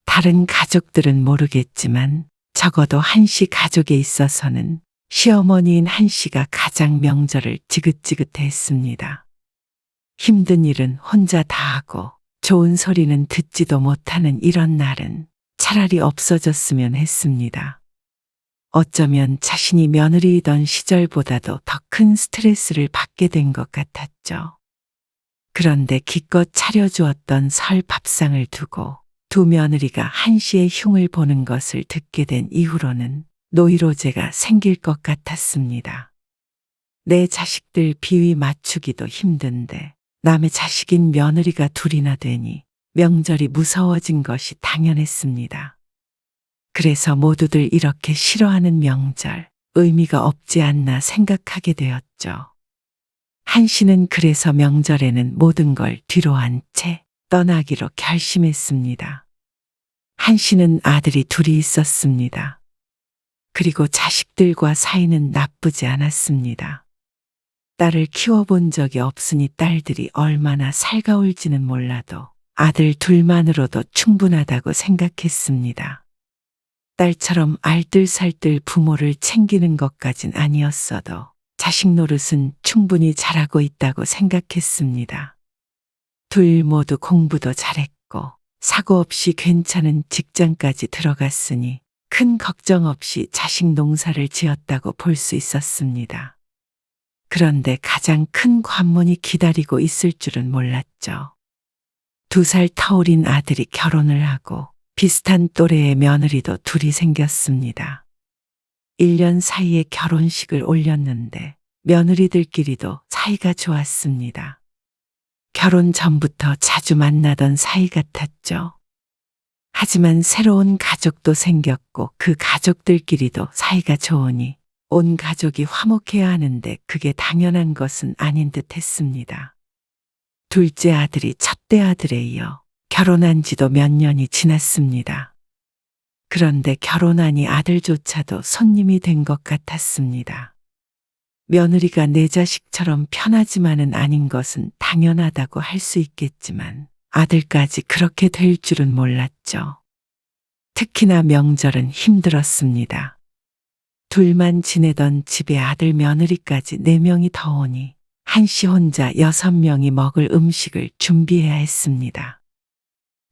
다른 가족들은 모르겠지만 적어도 한씨 가족에 있어서는 시어머니인 한씨가 가장 명절을 지긋지긋해 했습니다. 힘든 일은 혼자 다 하고 좋은 소리는 듣지도 못하는 이런 날은 차라리 없어졌으면 했습니다. 어쩌면 자신이 며느리이던 시절보다도 더 큰 스트레스를 받게 된 것 같았죠. 그런데 기껏 차려주었던 설 밥상을 두고 두 며느리가 한씨의 흉을 보는 것을 듣게 된 이후로는 노이로제가 생길 것 같았습니다. 내 자식들 비위 맞추기도 힘든데 남의 자식인 며느리가 둘이나 되니 명절이 무서워진 것이 당연했습니다. 그래서 모두들 이렇게 싫어하는 명절, 의미가 없지 않나 생각하게 되었죠. 한씨는 그래서 명절에는 모든 걸 뒤로한 채 떠나기로 결심했습니다. 한씨는 아들이 둘이 있었습니다. 그리고 자식들과 사이는 나쁘지 않았습니다. 딸을 키워본 적이 없으니 딸들이 얼마나 살가울지는 몰라도 아들 둘만으로도 충분하다고 생각했습니다. 딸처럼 알뜰살뜰 부모를 챙기는 것까진 아니었어도 자식 노릇은 충분히 잘하고 있다고 생각했습니다. 둘 모두 공부도 잘했고 사고 없이 괜찮은 직장까지 들어갔으니 큰 걱정 없이 자식 농사를 지었다고 볼 수 있었습니다. 그런데 가장 큰 관문이 기다리고 있을 줄은 몰랐죠. 2살 터울인 아들이 결혼을 하고 비슷한 또래의 며느리도 둘이 생겼습니다. 1년 사이에 결혼식을 올렸는데 며느리들끼리도 사이가 좋았습니다. 결혼 전부터 자주 만나던 사이 같았죠. 하지만 새로운 가족도 생겼고 그 가족들끼리도 사이가 좋으니 온 가족이 화목해야 하는데 그게 당연한 것은 아닌 듯 했습니다. 둘째 아들이 첫째 아들에 이어 결혼한 지도 몇 년이 지났습니다. 그런데 결혼하니 아들조차도 손님이 된 것 같았습니다. 며느리가 내 자식처럼 편하지만은 아닌 것은 당연하다고 할 수 있겠지만 아들까지 그렇게 될 줄은 몰랐죠. 특히나 명절은 힘들었습니다. 둘만 지내던 집에 아들 며느리까지 4명이 더 오니 한씨 혼자 6명이 먹을 음식을 준비해야 했습니다.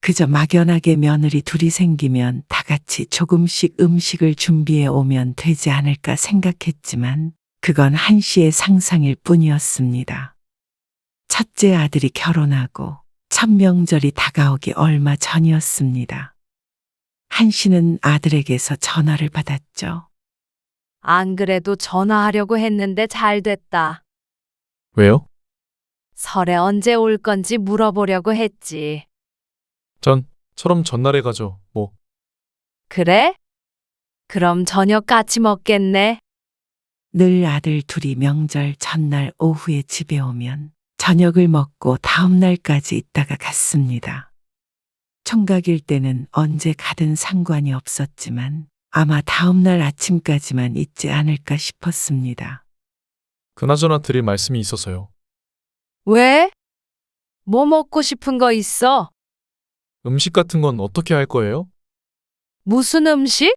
그저 막연하게 며느리 둘이 생기면 다 같이 조금씩 음식을 준비해 오면 되지 않을까 생각했지만 그건 한씨의 상상일 뿐이었습니다. 첫째 아들이 결혼하고 첫 명절이 다가오기 얼마 전이었습니다. 한씨는 아들에게서 전화를 받았죠. 안 그래도 전화하려고 했는데 잘 됐다. 왜요? 설에 언제 올 건지 물어보려고 했지. 처럼 전날에 가죠. 뭐. 그래? 그럼 저녁 같이 먹겠네. 늘 아들 둘이 명절 전날 오후에 집에 오면 저녁을 먹고 다음 날까지 있다가 갔습니다. 총각일 때는 언제 가든 상관이 없었지만 아마 다음 날 아침까지만 있지 않을까 싶었습니다. 그나저나 드릴 말씀이 있어서요. 왜? 뭐 먹고 싶은 거 있어? 음식 같은 건 어떻게 할 거예요? 무슨 음식?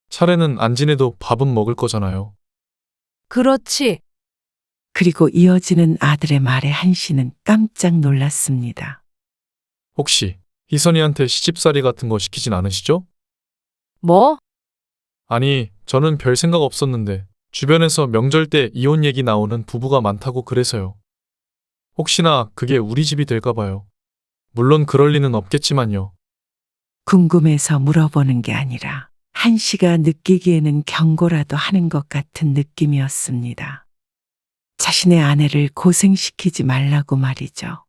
차례는 안 지내도 밥은 먹을 거잖아요. 그렇지. 그리고 이어지는 아들의 말에 한씨는 깜짝 놀랐습니다. 혹시 희선이한테 시집살이 같은 거 시키진 않으시죠? 뭐? 아니, 저는 별 생각 없었는데 주변에서 명절 때 이혼 얘기 나오는 부부가 많다고 그래서요. 혹시나 그게 우리 집이 될까 봐요. 물론 그럴 리는 없겠지만요. 궁금해서 물어보는 게 아니라 한씨가 느끼기에는 경고라도 하는 것 같은 느낌이었습니다. 자신의 아내를 고생시키지 말라고 말이죠.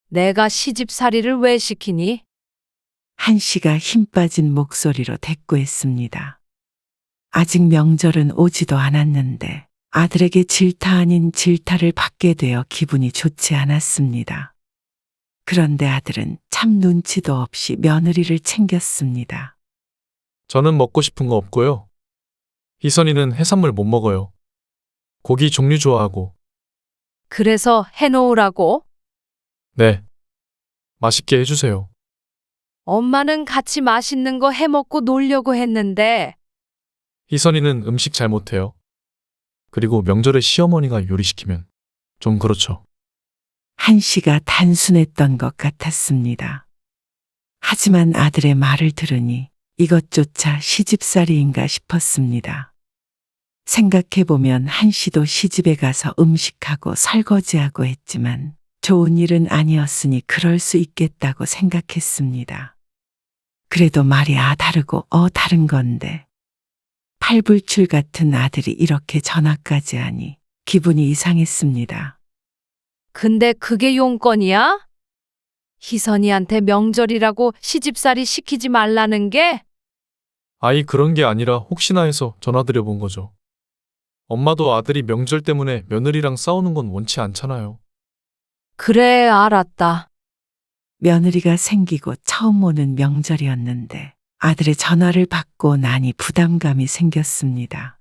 내가 시집살이를 왜 시키니? 한씨가 힘 빠진 목소리로 대꾸했습니다. 아직 명절은 오지도 않았는데 아들에게 질타 아닌 질타를 받게 되어 기분이 좋지 않았습니다. 그런데 아들은 참 눈치도 없이 며느리를 챙겼습니다. 저는 먹고 싶은 거 없고요. 희선이는 해산물 못 먹어요. 고기 종류 좋아하고. 그래서 해놓으라고? 네. 맛있게 해주세요. 엄마는 같이 맛있는 거 해먹고 놀려고 했는데, 희선이는 음식 잘 못해요. 그리고 명절에 시어머니가 요리시키면 좀 그렇죠. 한씨가 단순했던 것 같았습니다. 하지만 아들의 말을 들으니 이것조차 시집살이인가 싶었습니다. 생각해보면 한씨도 시집에 가서 음식하고 설거지하고 했지만 좋은 일은 아니었으니 그럴 수 있겠다고 생각했습니다. 그래도 말이 다르고 다른 건데 팔불출 같은 아들이 이렇게 전화까지 하니 기분이 이상했습니다. 근데 그게 용건이야? 희선이한테 명절이라고 시집살이 시키지 말라는 게? 아이 그런 게 아니라 혹시나 해서 전화드려 본 거죠. 엄마도 아들이 명절 때문에 며느리랑 싸우는 건 원치 않잖아요. 그래, 알았다. 며느리가 생기고 처음 오는 명절이었는데 아들의 전화를 받고 나니 부담감이 생겼습니다.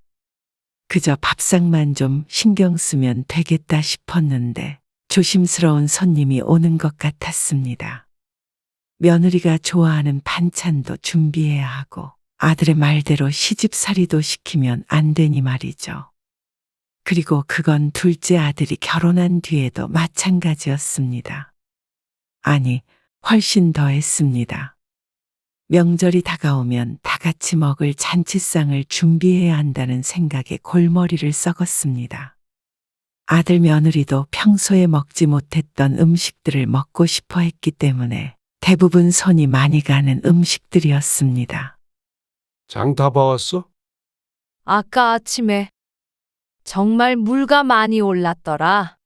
그저 밥상만 좀 신경 쓰면 되겠다 싶었는데 조심스러운 손님이 오는 것 같았습니다. 며느리가 좋아하는 반찬도 준비해야 하고 아들의 말대로 시집살이도 시키면 안 되니 말이죠. 그리고 그건 둘째 아들이 결혼한 뒤에도 마찬가지였습니다. 아니, 훨씬 더 했습니다. 명절이 다가오면 다 같이 먹을 잔치상을 준비해야 한다는 생각에 골머리를 썩었습니다. 아들 며느리도 평소에 먹지 못했던 음식들을 먹고 싶어 했기 때문에 대부분 손이 많이 가는 음식들이었습니다. 장 다 봐왔어? 아까 아침에 정말 물가 많이 올랐더라.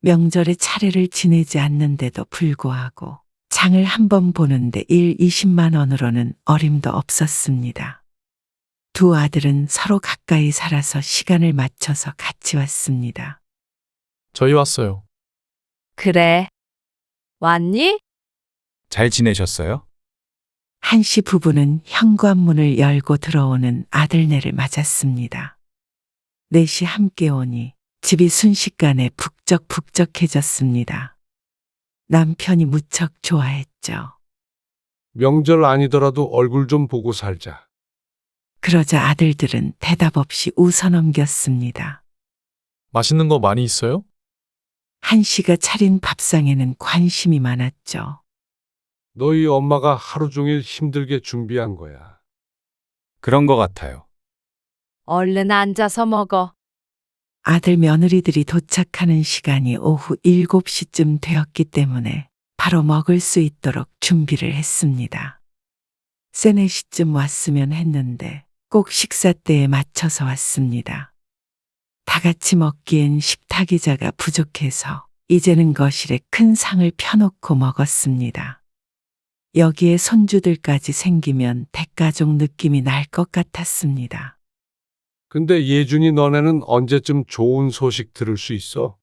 명절에 차례를 지내지 않는데도 불구하고 장을 한 번 보는데 20만 원으로는 어림도 없었습니다. 두 아들은 서로 가까이 살아서 시간을 맞춰서 같이 왔습니다. 저희 왔어요. 그래. 왔니? 잘 지내셨어요? 한씨 부부는 현관문을 열고 들어오는 아들네를 맞았습니다. 넷이 함께 오니 집이 순식간에 북적북적해졌습니다. 남편이 무척 좋아했죠. 명절 아니더라도 얼굴 좀 보고 살자. 그러자 아들들은 대답 없이 웃어넘겼습니다. 맛있는 거 많이 있어요? 한씨가 차린 밥상에는 관심이 많았죠. 너희 엄마가 하루 종일 힘들게 준비한 거야. 그런 것 같아요. 얼른 앉아서 먹어. 아들 며느리들이 도착하는 시간이 오후 7시쯤 되었기 때문에 바로 먹을 수 있도록 준비를 했습니다. 3, 4시쯤 왔으면 했는데 꼭 식사 때에 맞춰서 왔습니다. 다 같이 먹기엔 식탁의자가 부족해서 이제는 거실에 큰 상을 펴놓고 먹었습니다. 여기에 손주들까지 생기면 대가족 느낌이 날 것 같았습니다. 근데 예준이 너네는 언제쯤 좋은 소식 들을 수 있어?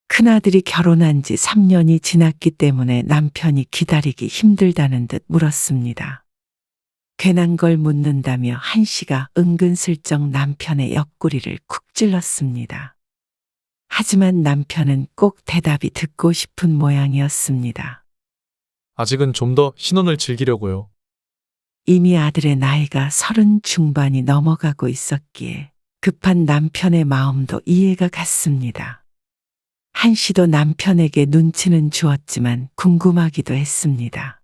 큰아들이 결혼한 지 3년이 지났기 때문에 남편이 기다리기 힘들다는 듯 물었습니다. 괜한 걸 묻는다며 한씨가 은근슬쩍 남편의 옆구리를 쿡 찔렀습니다. 하지만 남편은 꼭 대답이 듣고 싶은 모양이었습니다. 아직은 좀 더 신혼을 즐기려고요. 이미 아들의 나이가 30 중반이 넘어가고 있었기에 급한 남편의 마음도 이해가 갔습니다. 한씨도 남편에게 눈치는 주었지만 궁금하기도 했습니다.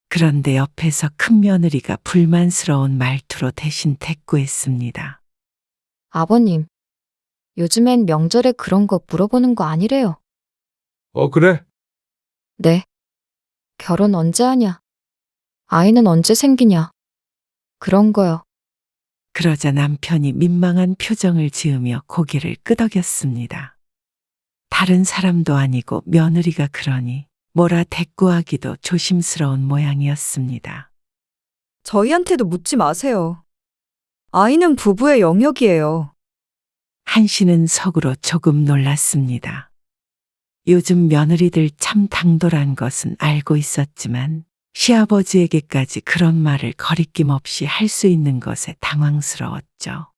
그런데 옆에서 큰며느리가 불만스러운 말투로 대신 대꾸했습니다. 아버님, 요즘엔 명절에 그런 거 물어보는 거 아니래요. 그래? 네. 결혼 언제 하냐? 아이는 언제 생기냐? 그런 거요. 그러자 남편이 민망한 표정을 지으며 고개를 끄덕였습니다. 다른 사람도 아니고 며느리가 그러니 뭐라 대꾸하기도 조심스러운 모양이었습니다. 저희한테도 묻지 마세요. 아이는 부부의 영역이에요. 한씨는 속으로 조금 놀랐습니다. 요즘 며느리들 참 당돌한 것은 알고 있었지만 시아버지에게까지 그런 말을 거리낌 없이 할 수 있는 것에 당황스러웠죠.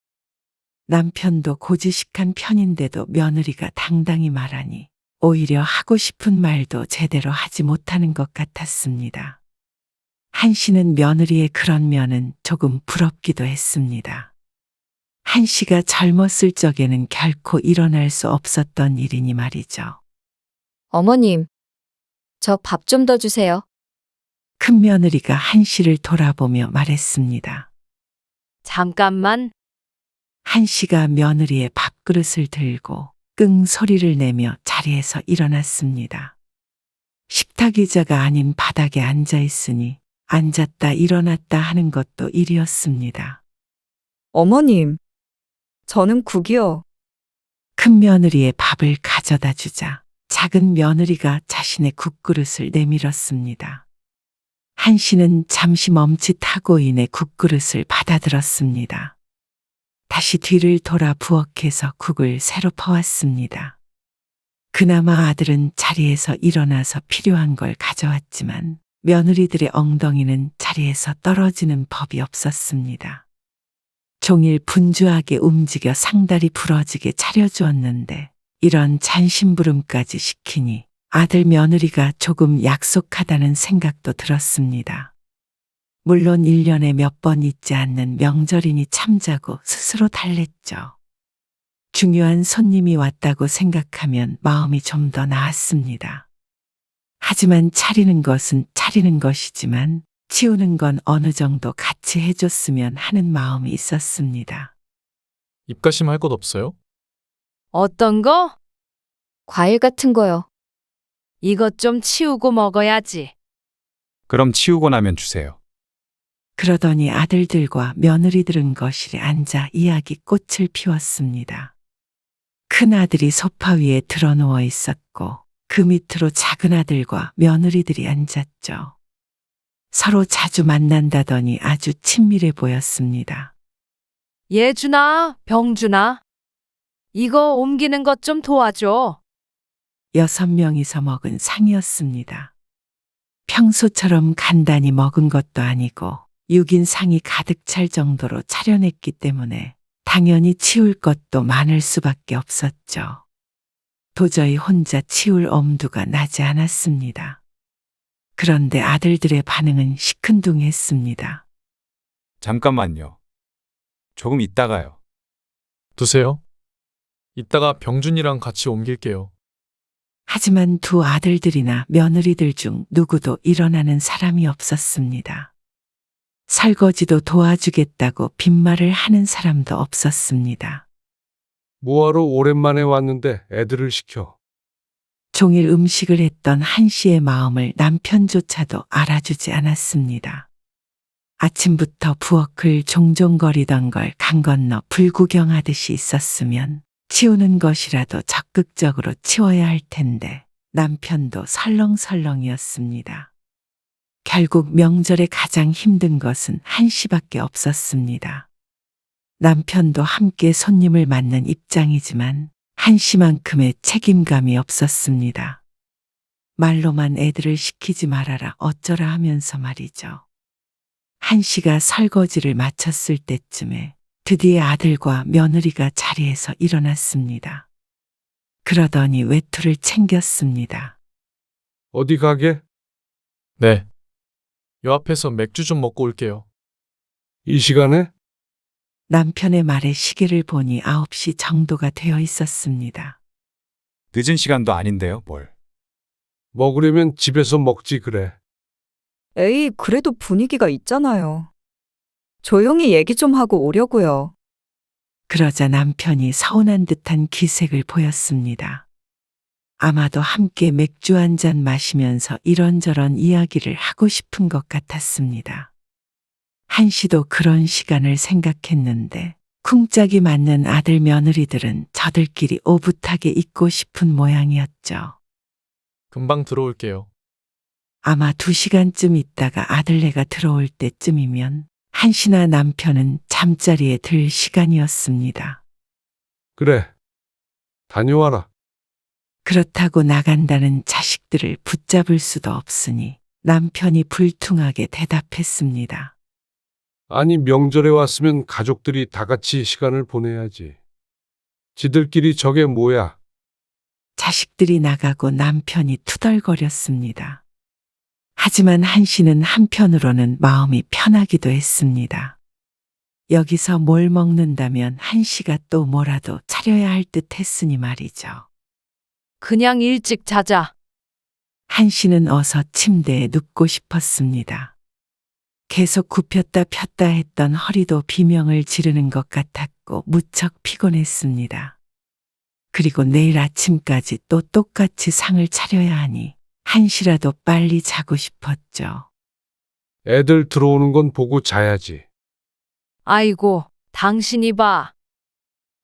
남편도 고지식한 편인데도 며느리가 당당히 말하니 오히려 하고 싶은 말도 제대로 하지 못하는 것 같았습니다. 한 씨는 며느리의 그런 면은 조금 부럽기도 했습니다. 한 씨가 젊었을 적에는 결코 일어날 수 없었던 일이니 말이죠. 어머님, 저 밥 좀 더 주세요. 큰 며느리가 한 씨를 돌아보며 말했습니다. 잠깐만. 한 씨가 며느리의 밥그릇을 들고 끙 소리를 내며 자리에서 일어났습니다. 식탁 의자가 아닌 바닥에 앉아 있으니 앉았다 일어났다 하는 것도 일이었습니다. 어머님, 저는 국이요. 큰 며느리의 밥을 가져다 주자 작은 며느리가 자신의 국그릇을 내밀었습니다. 한 씨는 잠시 멈칫하고 이내 국그릇을 받아들었습니다. 다시 뒤를 돌아 부엌에서 국을 새로 퍼왔습니다. 그나마 아들은 자리에서 일어나서 필요한 걸 가져왔지만 며느리들의 엉덩이는 자리에서 떨어지는 법이 없었습니다. 종일 분주하게 움직여 상다리 부러지게 차려주었는데 이런 잔심부름까지 시키니 아들 며느리가 조금 약속하다는 생각도 들었습니다. 물론 1년에 몇 번 있지 않는 명절이니 참자고 스스로 달랬죠. 중요한 손님이 왔다고 생각하면 마음이 좀 더 나았습니다. 하지만 차리는 것은 차리는 것이지만 치우는 건 어느 정도 같이 해줬으면 하는 마음이 있었습니다. 입가심 할 것 없어요? 어떤 거? 과일 같은 거요. 이것 좀 치우고 먹어야지. 그럼 치우고 나면 주세요. 그러더니 아들들과 며느리들은 거실에 앉아 이야기 꽃을 피웠습니다. 큰 아들이 소파 위에 드러누워 있었고 그 밑으로 작은 아들과 며느리들이 앉았죠. 서로 자주 만난다더니 아주 친밀해 보였습니다. 예준아, 병준아. 이거 옮기는 것 좀 도와줘. 6명이서 먹은 상이었습니다. 평소처럼 간단히 먹은 것도 아니고 6인 상이 가득 찰 정도로 차려냈기 때문에 당연히 치울 것도 많을 수밖에 없었죠. 도저히 혼자 치울 엄두가 나지 않았습니다. 그런데 아들들의 반응은 시큰둥했습니다. 잠깐만요. 조금 있다가요. 두세요. 이따가 병준이랑 같이 옮길게요. 하지만 두 아들들이나 며느리들 중 누구도 일어나는 사람이 없었습니다. 설거지도 도와주겠다고 빈말을 하는 사람도 없었습니다. 뭐하러 오랜만에 왔는데 애들을 시켜. 종일 음식을 했던 한 씨의 마음을 남편조차도 알아주지 않았습니다. 아침부터 부엌을 종종거리던 걸 강 건너 불구경하듯이 있었으면 치우는 것이라도 적극적으로 치워야 할 텐데 남편도 설렁설렁이었습니다. 결국 명절에 가장 힘든 것은 한 씨밖에 없었습니다. 남편도 함께 손님을 맞는 입장이지만 한 씨만큼의 책임감이 없었습니다. 말로만 애들을 시키지 말아라 어쩌라 하면서 말이죠. 한 씨가 설거지를 마쳤을 때쯤에 드디어 아들과 며느리가 자리에서 일어났습니다. 그러더니 외투를 챙겼습니다. 어디 가게? 네. 요 앞에서 맥주 좀 먹고 올게요. 이 시간에? 남편의 말에 시계를 보니 9시 정도가 되어 있었습니다. 늦은 시간도 아닌데요, 뭘. 먹으려면 집에서 먹지 그래. 에이, 그래도 분위기가 있잖아요. 조용히 얘기 좀 하고 오려고요. 그러자 남편이 서운한 듯한 기색을 보였습니다. 아마도 함께 맥주 한 잔 마시면서 이런저런 이야기를 하고 싶은 것 같았습니다. 한 씨도 그런 시간을 생각했는데 쿵짝이 맞는 아들 며느리들은 저들끼리 오붓하게 있고 싶은 모양이었죠. 금방 들어올게요. 아마 2시간쯤 있다가 아들네가 들어올 때쯤이면 한 씨나 남편은 잠자리에 들 시간이었습니다. 그래. 다녀와라. 그렇다고 나간다는 자식들을 붙잡을 수도 없으니 남편이 불퉁하게 대답했습니다. 아니, 명절에 왔으면 가족들이 다 같이 시간을 보내야지. 지들끼리 저게 뭐야? 자식들이 나가고 남편이 투덜거렸습니다. 하지만 한 씨는 한편으로는 마음이 편하기도 했습니다. 여기서 뭘 먹는다면 한 씨가 또 뭐라도 차려야 할 듯 했으니 말이죠. 그냥 일찍 자자. 한 씨는 어서 침대에 눕고 싶었습니다. 계속 굽혔다 폈다 했던 허리도 비명을 지르는 것 같았고 무척 피곤했습니다. 그리고 내일 아침까지 또 똑같이 상을 차려야 하니 한시라도 빨리 자고 싶었죠. 애들 들어오는 건 보고 자야지. 아이고, 당신이 봐.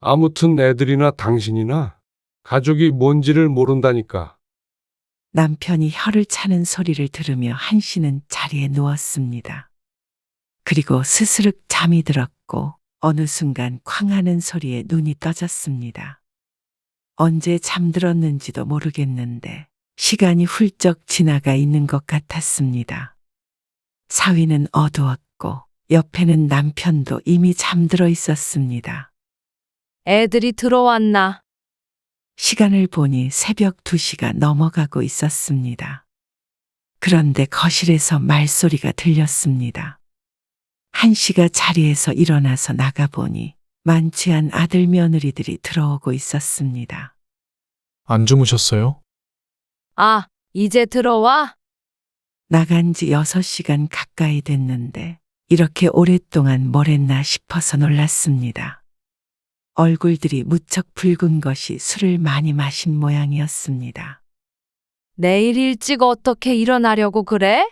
아무튼 애들이나 당신이나 가족이 뭔지를 모른다니까. 남편이 혀를 차는 소리를 들으며 한시는 자리에 누웠습니다. 그리고 스스륵 잠이 들었고 어느 순간 쾅 하는 소리에 눈이 떠졌습니다. 언제 잠들었는지도 모르겠는데 시간이 훌쩍 지나가 있는 것 같았습니다. 사위는 어두웠고 옆에는 남편도 이미 잠들어 있었습니다. 애들이 들어왔나? 시간을 보니 새벽 2시가 넘어가고 있었습니다. 그런데 거실에서 말소리가 들렸습니다. 한씨가 자리에서 일어나서 나가보니 만취한 아들 며느리들이 들어오고 있었습니다. 안 주무셨어요? 아, 이제 들어와? 나간 지 6시간 가까이 됐는데 이렇게 오랫동안 뭘 했나 싶어서 놀랐습니다. 얼굴들이 무척 붉은 것이 술을 많이 마신 모양이었습니다. 내일 일찍 어떻게 일어나려고 그래?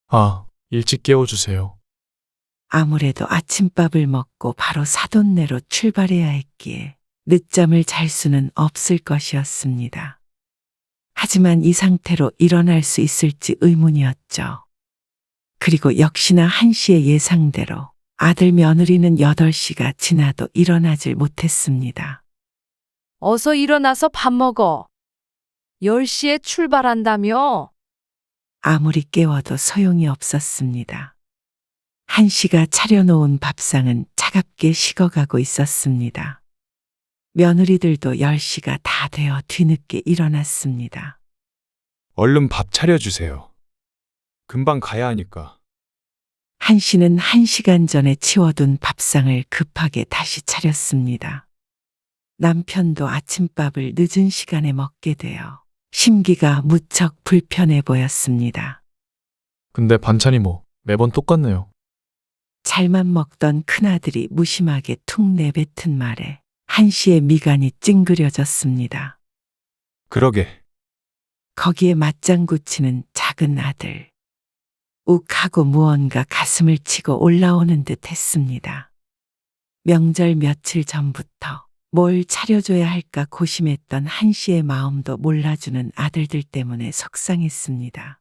아, 일찍 깨워주세요. 아무래도 아침밥을 먹고 바로 사돈네로 출발해야 했기에 늦잠을 잘 수는 없을 것이었습니다. 하지만 이 상태로 일어날 수 있을지 의문이었죠. 그리고 역시나 한시의 예상대로 아들 며느리는 8시가 지나도 일어나질 못했습니다. 어서 일어나서 밥 먹어. 10시에 출발한다며? 아무리 깨워도 소용이 없었습니다. 한시가 차려놓은 밥상은 차갑게 식어가고 있었습니다. 며느리들도 10시가 다 되어 뒤늦게 일어났습니다. 얼른 밥 차려주세요. 금방 가야 하니까. 한시는 1시간 전에 치워둔 밥상을 급하게 다시 차렸습니다. 남편도 아침밥을 늦은 시간에 먹게 되어 심기가 무척 불편해 보였습니다. 근데 반찬이 뭐 매번 똑같네요. 잘만 먹던 큰아들이 무심하게 툭 내뱉은 말에 한시의 미간이 찡그려졌습니다. 그러게. 거기에 맞장구 치는 작은 아들. 욱하고 무언가 가슴을 치고 올라오는 듯 했습니다. 명절 며칠 전부터 뭘 차려줘야 할까 고심했던 한시의 마음도 몰라주는 아들들 때문에 속상했습니다.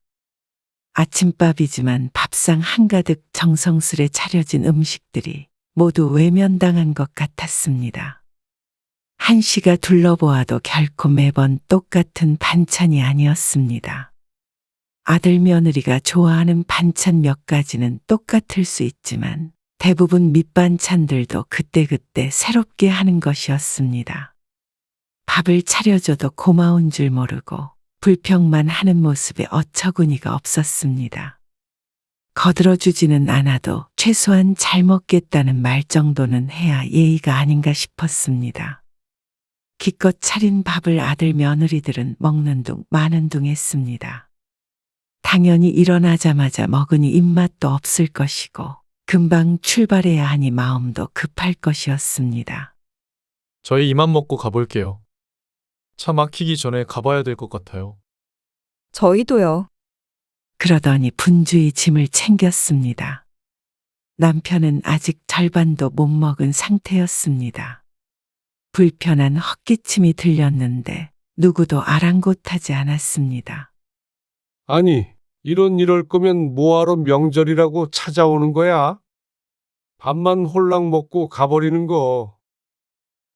아침밥이지만 밥상 한가득 정성스레 차려진 음식들이 모두 외면당한 것 같았습니다. 한시가 둘러보아도 결코 매번 똑같은 반찬이 아니었습니다. 아들 며느리가 좋아하는 반찬 몇 가지는 똑같을 수 있지만 대부분 밑반찬들도 그때그때 새롭게 하는 것이었습니다. 밥을 차려줘도 고마운 줄 모르고 불평만 하는 모습에 어처구니가 없었습니다. 거들어주지는 않아도 최소한 잘 먹겠다는 말 정도는 해야 예의가 아닌가 싶었습니다. 기껏 차린 밥을 아들 며느리들은 먹는 둥 마는 둥 했습니다. 당연히 일어나자마자 먹으니 입맛도 없을 것이고 금방 출발해야 하니 마음도 급할 것이었습니다. 저희 이만 먹고 가볼게요. 차 막히기 전에 가봐야 될 것 같아요. 저희도요. 그러더니 분주히 짐을 챙겼습니다. 남편은 아직 절반도 못 먹은 상태였습니다. 불편한 헛기침이 들렸는데 누구도 아랑곳하지 않았습니다. 아니, 이럴 거면 뭐하러 명절이라고 찾아오는 거야? 밥만 홀랑 먹고 가버리는 거.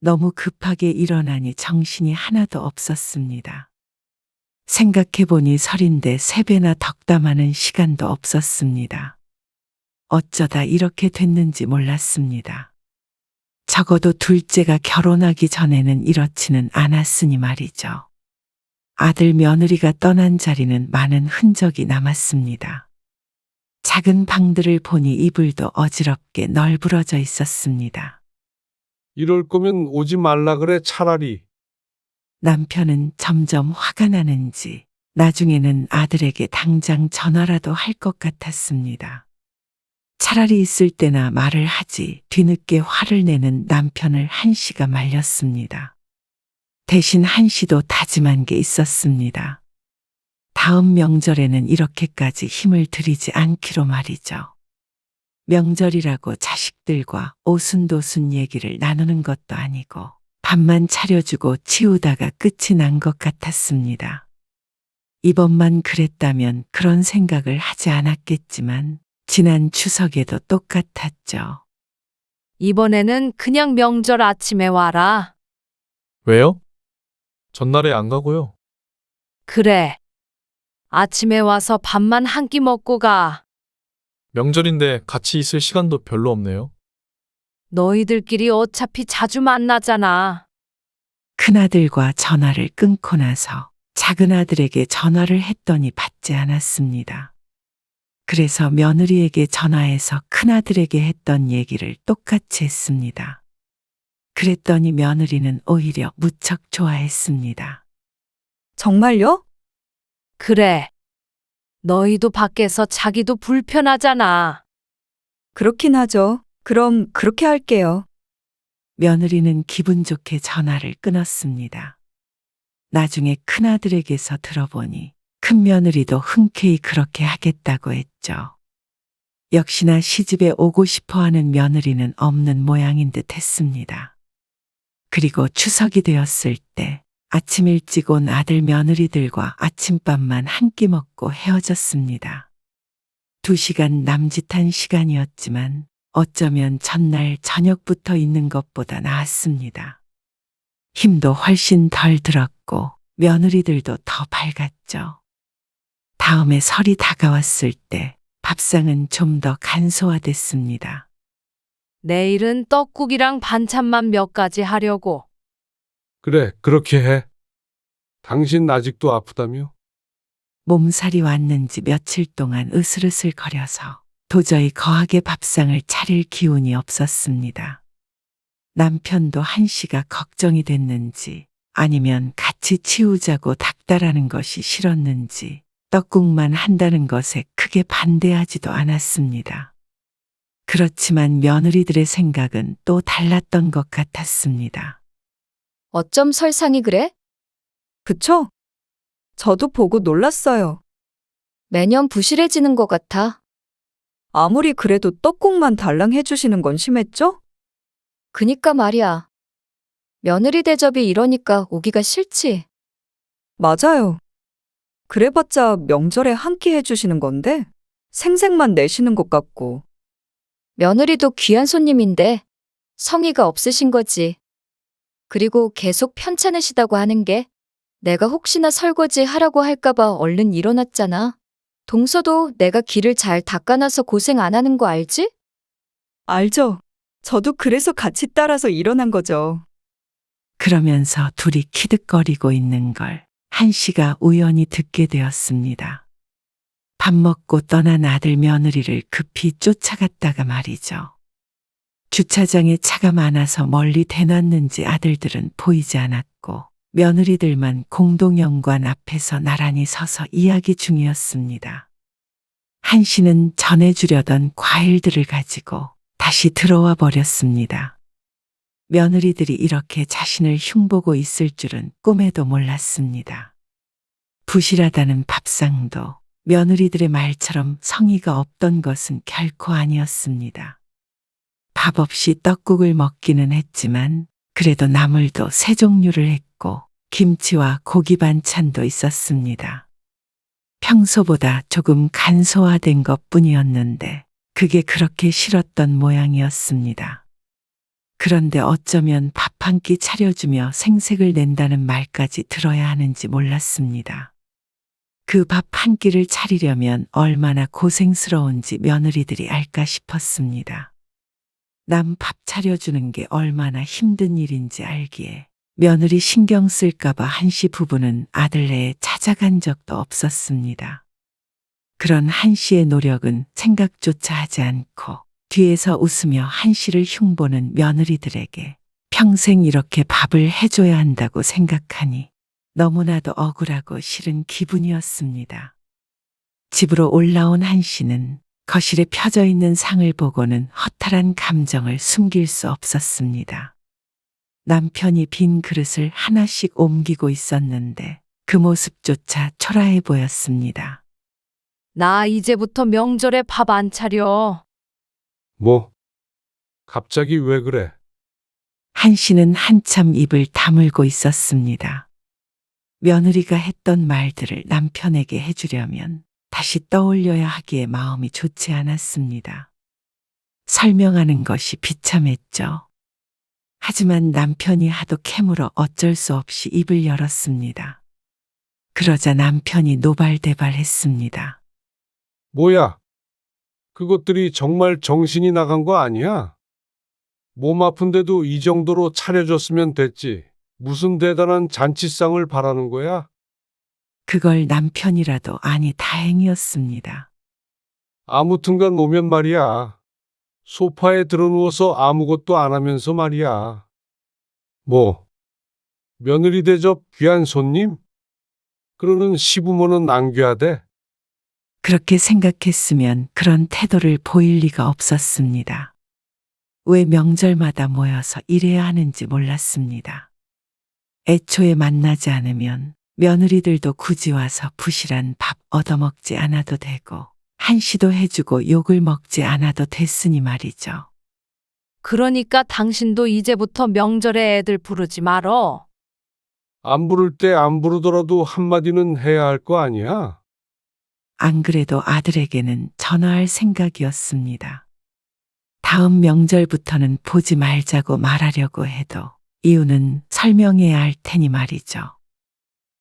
너무 급하게 일어나니 정신이 하나도 없었습니다. 생각해보니 설인데 3배나 덕담하는 시간도 없었습니다. 어쩌다 이렇게 됐는지 몰랐습니다. 적어도 둘째가 결혼하기 전에는 이렇지는 않았으니 말이죠. 아들 며느리가 떠난 자리는 많은 흔적이 남았습니다. 작은 방들을 보니 이불도 어지럽게 널브러져 있었습니다. 이럴 거면 오지 말라 그래 차라리. 남편은 점점 화가 나는지 나중에는 아들에게 당장 전화라도 할 것 같았습니다. 차라리 있을 때나 말을 하지 뒤늦게 화를 내는 남편을 한씨가 말렸습니다. 대신 한씨도 다짐한 게 있었습니다. 다음 명절에는 이렇게까지 힘을 들이지 않기로 말이죠. 명절이라고 자식들과 오순도순 얘기를 나누는 것도 아니고 밥만 차려주고 치우다가 끝이 난 것 같았습니다. 이번만 그랬다면 그런 생각을 하지 않았겠지만 지난 추석에도 똑같았죠. 이번에는 그냥 명절 아침에 와라. 왜요? 전날에 안 가고요. 그래. 아침에 와서 밥만 한 끼 먹고 가. 명절인데 같이 있을 시간도 별로 없네요. 너희들끼리 어차피 자주 만나잖아. 큰아들과 전화를 끊고 나서 작은아들에게 전화를 했더니 받지 않았습니다. 그래서 며느리에게 전화해서 큰아들에게 했던 얘기를 똑같이 했습니다. 그랬더니 며느리는 오히려 무척 좋아했습니다. 정말요? 그래. 너희도 밖에서 자기도 불편하잖아. 그렇긴 하죠. 그럼 그렇게 할게요. 며느리는 기분 좋게 전화를 끊었습니다. 나중에 큰아들에게서 들어보니 큰며느리도 흔쾌히 그렇게 하겠다고 했죠. 역시나 시집에 오고 싶어하는 며느리는 없는 모양인 듯 했습니다. 그리고 추석이 되었을 때 아침 일찍 온 아들 며느리들과 아침밥만 한 끼 먹고 헤어졌습니다. 2시간 남짓한 시간이었지만 어쩌면 전날 저녁부터 있는 것보다 나았습니다. 힘도 훨씬 덜 들었고 며느리들도 더 밝았죠. 다음에 설이 다가왔을 때 밥상은 좀 더 간소화됐습니다. 내일은 떡국이랑 반찬만 몇 가지 하려고. 그래, 그렇게 해. 당신 아직도 아프다며? 몸살이 왔는지 며칠 동안 으슬으슬거려서 도저히 거하게 밥상을 차릴 기운이 없었습니다. 남편도 한씨가 걱정이 됐는지 아니면 같이 치우자고 닥달하는 것이 싫었는지 떡국만 한다는 것에 크게 반대하지도 않았습니다. 그렇지만 며느리들의 생각은 또 달랐던 것 같았습니다. 어쩜 설상이 그래? 그쵸? 저도 보고 놀랐어요. 매년 부실해지는 것 같아. 아무리 그래도 떡국만 달랑 해주시는 건 심했죠? 그니까 말이야. 며느리 대접이 이러니까 오기가 싫지. 맞아요. 그래봤자 명절에 한 끼 해주시는 건데 생색만 내시는 것 같고. 며느리도 귀한 손님인데 성의가 없으신 거지. 그리고 계속 편찮으시다고 하는 게 내가 혹시나 설거지 하라고 할까봐 얼른 일어났잖아. 동서도 내가 길을 잘 닦아놔서 고생 안 하는 거 알지? 알죠? 저도 그래서 같이 따라서 일어난 거죠. 그러면서 둘이 키득거리고 있는 걸 한씨가 우연히 듣게 되었습니다. 밥 먹고 떠난 아들 며느리를 급히 쫓아갔다가 말이죠. 주차장에 차가 많아서 멀리 대놨는지 아들들은 보이지 않았고 며느리들만 공동연관 앞에서 나란히 서서 이야기 중이었습니다. 한씨는 전해주려던 과일들을 가지고 다시 들어와 버렸습니다. 며느리들이 이렇게 자신을 흉보고 있을 줄은 꿈에도 몰랐습니다. 부실하다는 밥상도 며느리들의 말처럼 성의가 없던 것은 결코 아니었습니다. 밥 없이 떡국을 먹기는 했지만 그래도 나물도 3종류를 했고 김치와 고기 반찬도 있었습니다. 평소보다 조금 간소화된 것뿐이었는데 그게 그렇게 싫었던 모양이었습니다. 그런데 어쩌면 밥 한 끼 차려주며 생색을 낸다는 말까지 들어야 하는지 몰랐습니다. 그 밥 한 끼를 차리려면 얼마나 고생스러운지 며느리들이 알까 싶었습니다. 남 밥 차려주는 게 얼마나 힘든 일인지 알기에 며느리 신경 쓸까봐 한씨 부부는 아들네에 찾아간 적도 없었습니다. 그런 한씨의 노력은 생각조차 하지 않고 뒤에서 웃으며 한씨를 흉보는 며느리들에게 평생 이렇게 밥을 해줘야 한다고 생각하니 너무나도 억울하고 싫은 기분이었습니다. 집으로 올라온 한씨는 거실에 펴져 있는 상을 보고는 허탈한 감정을 숨길 수 없었습니다. 남편이 빈 그릇을 하나씩 옮기고 있었는데 그 모습조차 초라해 보였습니다. 나 이제부터 명절에 밥 안 차려. 뭐? 갑자기 왜 그래? 한씨는 한참 입을 다물고 있었습니다. 며느리가 했던 말들을 남편에게 해주려면 다시 떠올려야 하기에 마음이 좋지 않았습니다. 설명하는 것이 비참했죠. 하지만 남편이 하도 캐물어 어쩔 수 없이 입을 열었습니다. 그러자 남편이 노발대발했습니다. 뭐야? 그것들이 정말 정신이 나간 거 아니야? 몸 아픈데도 이 정도로 차려줬으면 됐지. 무슨 대단한 잔치상을 바라는 거야? 그걸 남편이라도 아니 다행이었습니다. 아무튼간 오면 말이야. 소파에 들어누워서 아무것도 안 하면서 말이야. 뭐? 며느리 대접 귀한 손님? 그러는 시부모는 안 귀하대? 그렇게 생각했으면 그런 태도를 보일 리가 없었습니다. 왜 명절마다 모여서 일해야 하는지 몰랐습니다. 애초에 만나지 않으면 며느리들도 굳이 와서 부실한 밥 얻어먹지 않아도 되고 한시도 해주고 욕을 먹지 않아도 됐으니 말이죠. 그러니까 당신도 이제부터 명절에 애들 부르지 말어. 안 부를 때 안 부르더라도 한마디는 해야 할 거 아니야? 안 그래도 아들에게는 전화할 생각이었습니다. 다음 명절부터는 보지 말자고 말하려고 해도 이유는 설명해야 할 테니 말이죠.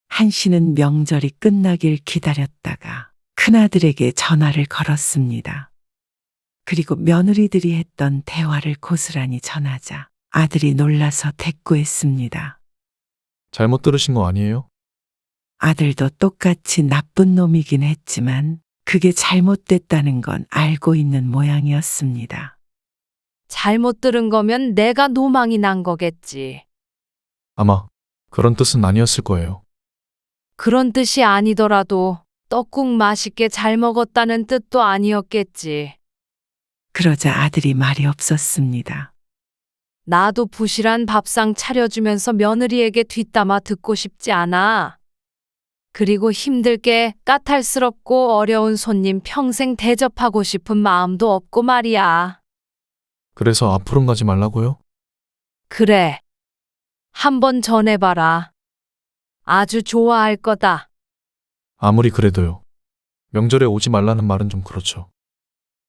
한씨는 명절이 끝나길 기다렸다가 큰아들에게 전화를 걸었습니다. 그리고 며느리들이 했던 대화를 고스란히 전하자 아들이 놀라서 대꾸했습니다. 잘못 들으신 거 아니에요? 아들도 똑같이 나쁜 놈이긴 했지만 그게 잘못됐다는 건 알고 있는 모양이었습니다. 잘못 들은 거면 내가 노망이 난 거겠지. 아마 그런 뜻은 아니었을 거예요. 그런 뜻이 아니더라도 떡국 맛있게 잘 먹었다는 뜻도 아니었겠지. 그러자 아들이 말이 없었습니다. 나도 부실한 밥상 차려주면서 며느리에게 뒷담화 듣고 싶지 않아. 그리고 힘들게 까탈스럽고 어려운 손님 평생 대접하고 싶은 마음도 없고 말이야. 그래서 앞으로는 가지 말라고요? 그래. 한번 전해봐라. 아주 좋아할 거다. 아무리 그래도요. 명절에 오지 말라는 말은 좀 그렇죠.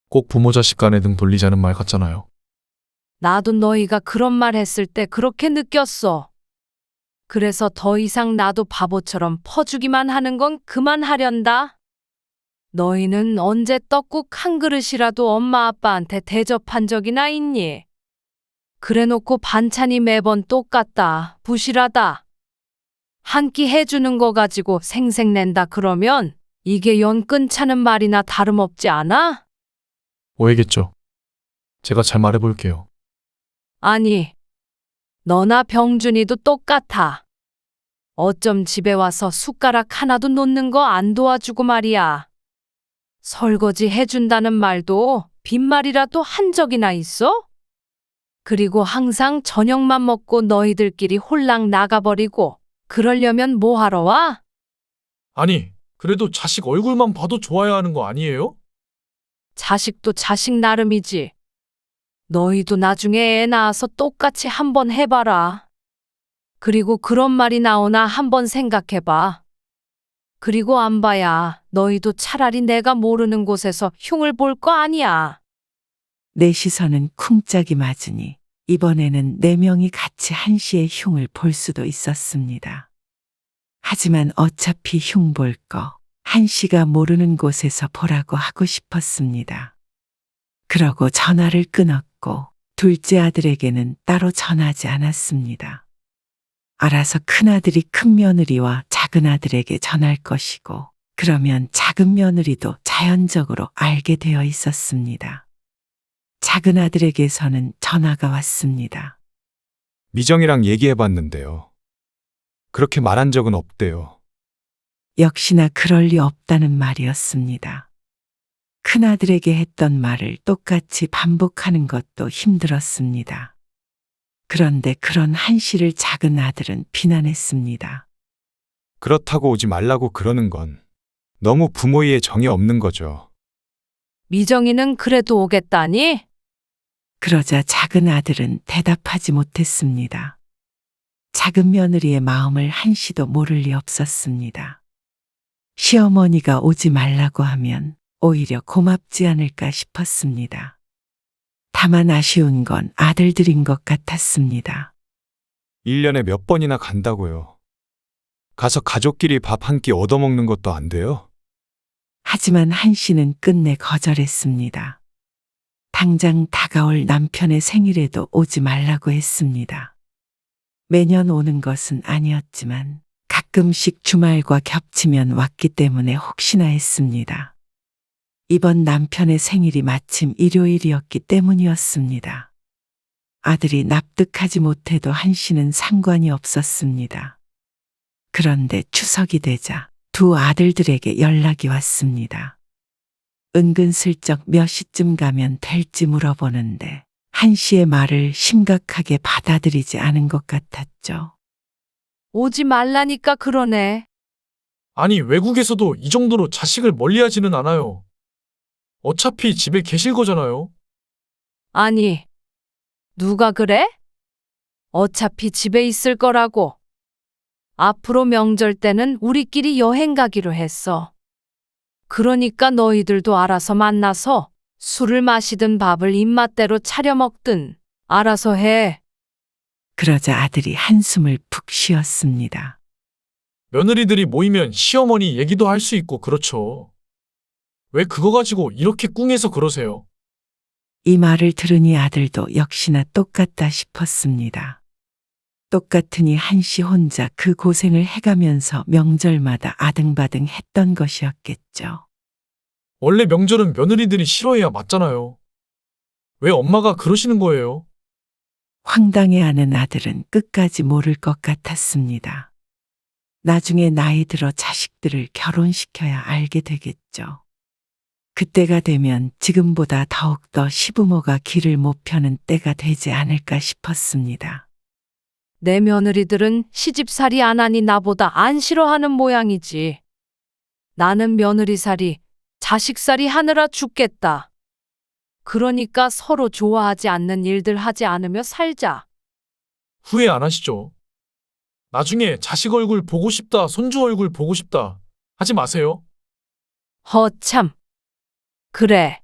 꼭 부모 자식 간에 등 돌리자는 말 같잖아요. 나도 너희가 그런 말 했을 때 그렇게 느꼈어. 그래서 더 이상 나도 바보처럼 퍼주기만 하는 건 그만하련다. 너희는 언제 떡국 한 그릇이라도 엄마 아빠한테 대접한 적이나 있니? 그래놓고 반찬이 매번 똑같다, 부실하다. 한 끼 해주는 거 가지고 생색낸다 그러면 이게 연 끊자는 말이나 다름없지 않아? 오해겠죠. 제가 잘 말해볼게요. 아니, 너나 병준이도 똑같아. 어쩜 집에 와서 숟가락 하나도 놓는 거 안 도와주고 말이야. 설거지 해준다는 말도 빈말이라도 한 적이나 있어? 그리고 항상 저녁만 먹고 너희들끼리 홀랑 나가버리고 그러려면 뭐 하러 와? 아니, 그래도 자식 얼굴만 봐도 좋아야 하는 거 아니에요? 자식도 자식 나름이지. 너희도 나중에 애 낳아서 똑같이 한번 해봐라. 그리고 그런 말이 나오나 한번 생각해봐. 그리고 안 봐야 너희도 차라리 내가 모르는 곳에서 흉을 볼 거 아니야. 내 시선은 쿵짝이 맞으니 이번에는 네 명이 같이 한씨의 흉을 볼 수도 있었습니다. 하지만 어차피 흉 볼 거 한씨가 모르는 곳에서 보라고 하고 싶었습니다. 그러고 전화를 끊었고 둘째 아들에게는 따로 전하지 않았습니다. 알아서 큰아들이 큰 며느리와 작은 아들에게 전할 것이고 그러면 작은 며느리도 자연적으로 알게 되어 있었습니다. 작은 아들에게서는 전화가 왔습니다. 미정이랑 얘기해 봤는데요. 그렇게 말한 적은 없대요. 역시나 그럴 리 없다는 말이었습니다. 큰아들에게 했던 말을 똑같이 반복하는 것도 힘들었습니다. 그런데 그런 한씨를 작은 아들은 비난했습니다. 그렇다고 오지 말라고 그러는 건 너무 부모의 정이 없는 거죠. 미정이는 그래도 오겠다니? 그러자 작은 아들은 대답하지 못했습니다. 작은 며느리의 마음을 한시도 모를 리 없었습니다. 시어머니가 오지 말라고 하면 오히려 고맙지 않을까 싶었습니다. 다만 아쉬운 건 아들들인 것 같았습니다. 1년에 몇 번이나 간다고요. 가서 가족끼리 밥 한 끼 얻어먹는 것도 안 돼요? 하지만 한씨는 끝내 거절했습니다. 당장 다가올 남편의 생일에도 오지 말라고 했습니다. 매년 오는 것은 아니었지만 가끔씩 주말과 겹치면 왔기 때문에 혹시나 했습니다. 이번 남편의 생일이 마침 일요일이었기 때문이었습니다. 아들이 납득하지 못해도 한씨는 상관이 없었습니다. 그런데 추석이 되자 두 아들들에게 연락이 왔습니다. 은근슬쩍 몇 시쯤 가면 될지 물어보는데 한씨의 말을 심각하게 받아들이지 않은 것 같았죠. 오지 말라니까 그러네. 아니, 외국에서도 이 정도로 자식을 멀리하지는 않아요. 어차피 집에 계실 거잖아요. 아니, 누가 그래? 어차피 집에 있을 거라고. 앞으로 명절 때는 우리끼리 여행 가기로 했어. 그러니까 너희들도 알아서 만나서 술을 마시든 밥을 입맛대로 차려 먹든 알아서 해. 그러자 아들이 한숨을 푹 쉬었습니다. 며느리들이 모이면 시어머니 얘기도 할 수 있고 그렇죠. 왜 그거 가지고 이렇게 꿍해서 그러세요? 이 말을 들으니 아들도 역시나 똑같다 싶었습니다. 똑같으니 한씨 혼자 그 고생을 해가면서 명절마다 아등바등 했던 것이었겠죠. 원래 명절은 며느리들이 싫어해야 맞잖아요. 왜 엄마가 그러시는 거예요? 황당해하는 아들은 끝까지 모를 것 같았습니다. 나중에 나이 들어 자식들을 결혼시켜야 알게 되겠죠. 그때가 되면 지금보다 더욱더 시부모가 길을 못 펴는 때가 되지 않을까 싶었습니다. 내 며느리들은 시집살이 안 하니 나보다 안 싫어하는 모양이지. 나는 며느리살이, 자식살이 하느라 죽겠다. 그러니까 서로 좋아하지 않는 일들 하지 않으며 살자. 후회 안 하시죠? 나중에 자식 얼굴 보고 싶다, 손주 얼굴 보고 싶다 하지 마세요. 허참. 그래.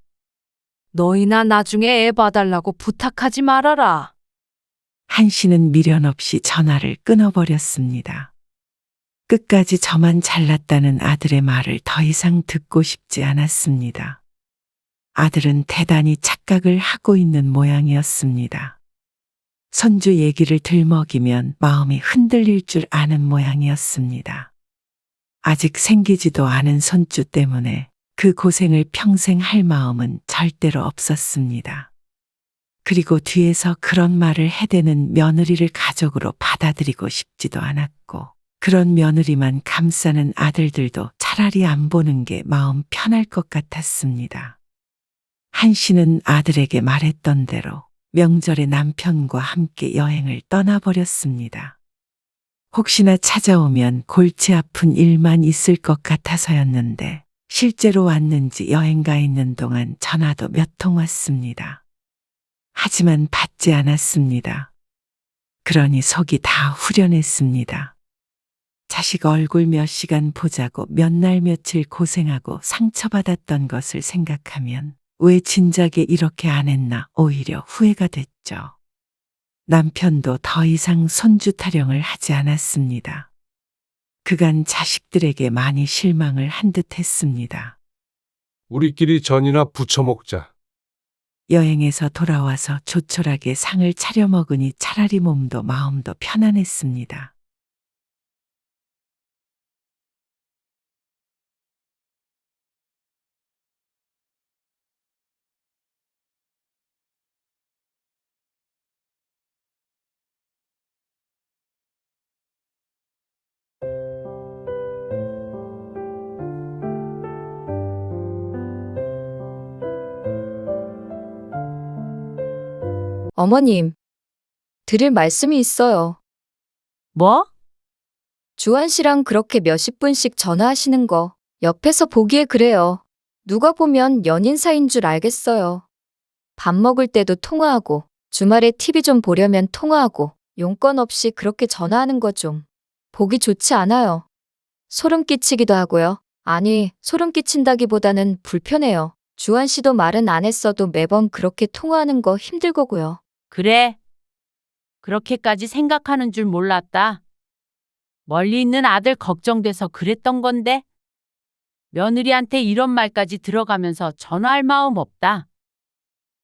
너희나 나중에 애 봐달라고 부탁하지 말아라. 한씨는 미련 없이 전화를 끊어버렸습니다. 끝까지 저만 잘났다는 아들의 말을 더 이상 듣고 싶지 않았습니다. 아들은 대단히 착각을 하고 있는 모양이었습니다. 손주 얘기를 들먹이면 마음이 흔들릴 줄 아는 모양이었습니다. 아직 생기지도 않은 손주 때문에 그 고생을 평생 할 마음은 절대로 없었습니다. 그리고 뒤에서 그런 말을 해대는 며느리를 가족으로 받아들이고 싶지도 않았고 그런 며느리만 감싸는 아들들도 차라리 안 보는 게 마음 편할 것 같았습니다. 한씨는 아들에게 말했던 대로 명절에 남편과 함께 여행을 떠나버렸습니다. 혹시나 찾아오면 골치 아픈 일만 있을 것 같아서였는데 실제로 왔는지 여행 가 있는 동안 전화도 몇 통 왔습니다. 하지만 받지 않았습니다. 그러니 속이 다 후련했습니다. 자식 얼굴 몇 시간 보자고 몇 날 며칠 고생하고 상처받았던 것을 생각하면 왜 진작에 이렇게 안 했나 오히려 후회가 됐죠. 남편도 더 이상 손주 타령을 하지 않았습니다. 그간 자식들에게 많이 실망을 한 듯 했습니다. 우리끼리 전이나 부쳐 먹자. 여행에서 돌아와서 조촐하게 상을 차려 먹으니 차라리 몸도 마음도 편안했습니다. 어머님, 드릴 말씀이 있어요. 뭐? 주한 씨랑 그렇게 몇십 분씩 전화하시는 거 옆에서 보기에 그래요. 누가 보면 연인 사이인 줄 알겠어요. 밥 먹을 때도 통화하고 주말에 TV 좀 보려면 통화하고 용건 없이 그렇게 전화하는 거 좀 보기 좋지 않아요. 소름 끼치기도 하고요. 아니, 소름 끼친다기보다는 불편해요. 주한 씨도 말은 안 했어도 매번 그렇게 통화하는 거 힘들 거고요. 그래. 그렇게까지 생각하는 줄 몰랐다. 멀리 있는 아들 걱정돼서 그랬던 건데. 며느리한테 이런 말까지 들어가면서 전화할 마음 없다.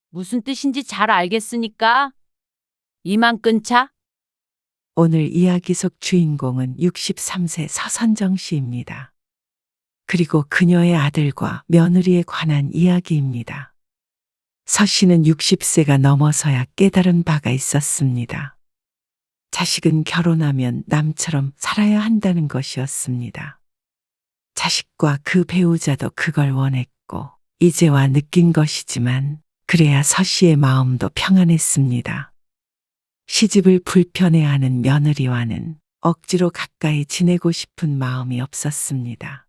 무슨 뜻인지 잘 알겠으니까 이만 끊자. 오늘 이야기 속 주인공은 63세 서선정 씨입니다. 그리고 그녀의 아들과 며느리에 관한 이야기입니다. 서 씨는 60세가 넘어서야 깨달은 바가 있었습니다. 자식은 결혼하면 남처럼 살아야 한다는 것이었습니다. 자식과 그 배우자도 그걸 원했고 이제와 느낀 것이지만 그래야 서 씨의 마음도 평안했습니다. 시집을 불편해하는 며느리와는 억지로 가까이 지내고 싶은 마음이 없었습니다.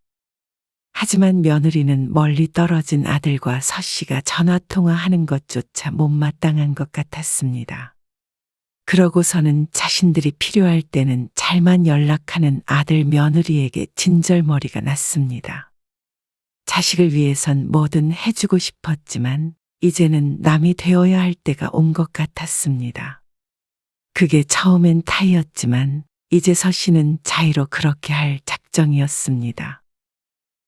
하지만 며느리는 멀리 떨어진 아들과 서 씨가 전화통화하는 것조차 못마땅한 것 같았습니다. 그러고서는 자신들이 필요할 때는 잘만 연락하는 아들 며느리에게 진절머리가 났습니다. 자식을 위해선 뭐든 해주고 싶었지만 이제는 남이 되어야 할 때가 온 것 같았습니다. 그게 처음엔 타이였지만 이제 서 씨는 자의로 그렇게 할 작정이었습니다.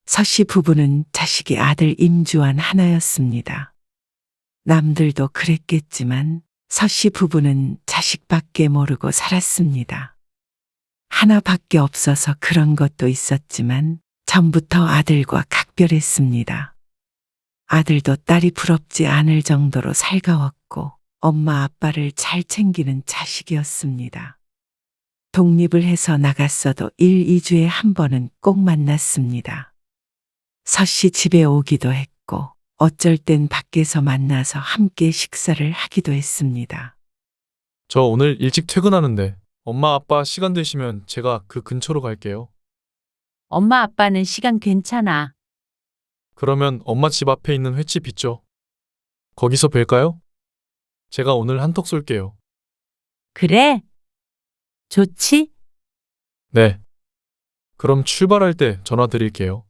서 씨 부부는 자식이 아들 임주환 하나였습니다. 남들도 그랬겠지만 서 씨 부부는 자식밖에 모르고 살았습니다. 하나밖에 없어서 그런 것도 있었지만 전부터 아들과 각별했습니다. 아들도 딸이 부럽지 않을 정도로 살가웠고 엄마 아빠를 잘 챙기는 자식이었습니다. 독립을 해서 나갔어도 1, 2주에 한 번은 꼭 만났습니다. 서 씨 집에 오기도 했고 어쩔 땐 밖에서 만나서 함께 식사를 하기도 했습니다. 저 오늘 일찍 퇴근하는데 엄마 아빠 시간 되시면 제가 그 근처로 갈게요. 엄마 아빠는 시간 괜찮아. 그러면 엄마 집 앞에 있는 횟집 있죠? 거기서 뵐까요? 제가 오늘 한턱 쏠게요. 그래? 좋지? 네. 그럼 출발할 때 전화 드릴게요.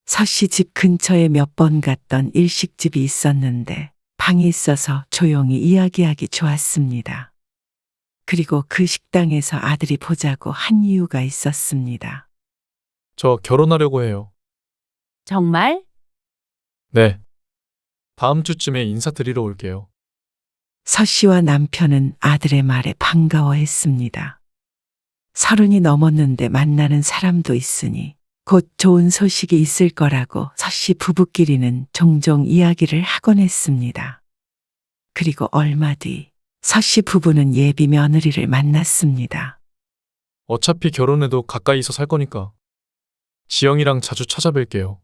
서 씨 집 근처에 몇 번 갔던 일식집이 있었는데 방이 있어서 조용히 이야기하기 좋았습니다. 그리고 그 식당에서 아들이 보자고 한 이유가 있었습니다. 저 결혼하려고 해요. 정말? 네. 다음 주쯤에 인사드리러 올게요. 서 씨와 남편은 아들의 말에 반가워했습니다. 30이 넘었는데 만나는 사람도 있으니 곧 좋은 소식이 있을 거라고 서 씨 부부끼리는 종종 이야기를 하곤 했습니다. 그리고 얼마 뒤 서 씨 부부는 예비 며느리를 만났습니다. 어차피 결혼해도 가까이서 살 거니까 지영이랑 자주 찾아뵐게요.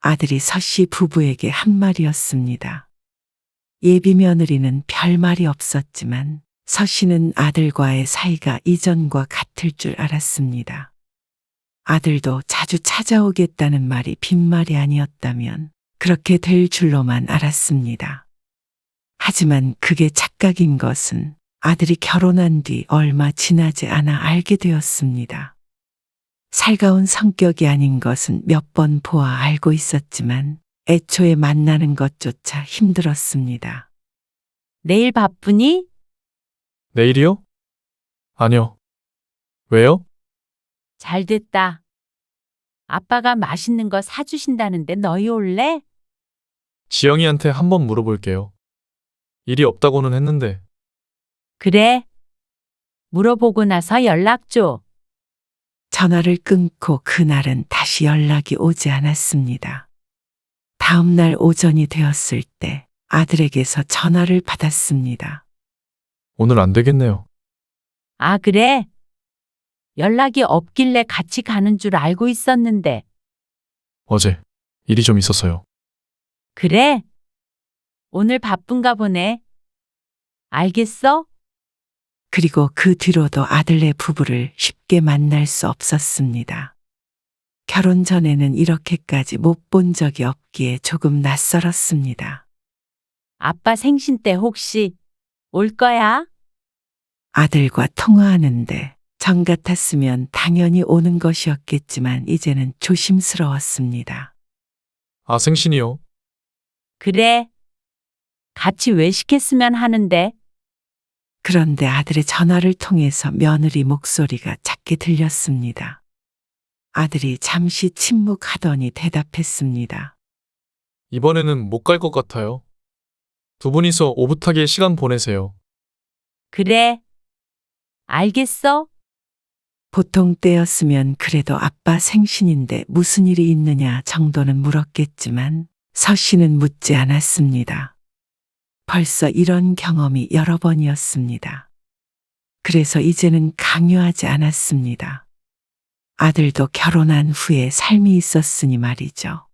아들이 서 씨 부부에게 한 말이었습니다. 예비 며느리는 별 말이 없었지만 서 씨는 아들과의 사이가 이전과 같을 줄 알았습니다. 아들도 자주 찾아오겠다는 말이 빈말이 아니었다면 그렇게 될 줄로만 알았습니다. 하지만 그게 착각인 것은 아들이 결혼한 뒤 얼마 지나지 않아 알게 되었습니다. 살가운 성격이 아닌 것은 몇 번 보아 알고 있었지만 애초에 만나는 것조차 힘들었습니다. 내일 바쁘니? 내일이요? 아니요. 왜요? 잘 됐다. 아빠가 맛있는 거 사주신다는데 너희 올래? 지영이한테 한번 물어볼게요. 일이 없다고는 했는데. 그래. 물어보고 나서 연락 줘. 전화를 끊고 그날은 다시 연락이 오지 않았습니다. 다음 날 오전이 되었을 때 아들에게서 전화를 받았습니다. 오늘 안 되겠네요. 아, 그래? 연락이 없길래 같이 가는 줄 알고 있었는데. 어제 일이 좀 있어서요. 그래? 오늘 바쁜가 보네. 알겠어? 그리고 그 뒤로도 아들네 부부를 쉽게 만날 수 없었습니다. 결혼 전에는 이렇게까지 못 본 적이 없기에 조금 낯설었습니다. 아빠 생신 때 혹시 올 거야? 아들과 통화하는데 전 같았으면 당연히 오는 것이었겠지만 이제는 조심스러웠습니다. 아, 생신이요? 그래. 같이 외식했으면 하는데. 그런데 아들의 전화를 통해서 며느리 목소리가 작게 들렸습니다. 아들이 잠시 침묵하더니 대답했습니다. 이번에는 못 갈 것 같아요. 두 분이서 오붓하게 시간 보내세요. 그래. 알겠어? 보통 때였으면 그래도 아빠 생신인데 무슨 일이 있느냐 정도는 물었겠지만 서 씨는 묻지 않았습니다. 벌써 이런 경험이 여러 번이었습니다. 그래서 이제는 강요하지 않았습니다. 아들도 결혼한 후에 삶이 있었으니 말이죠.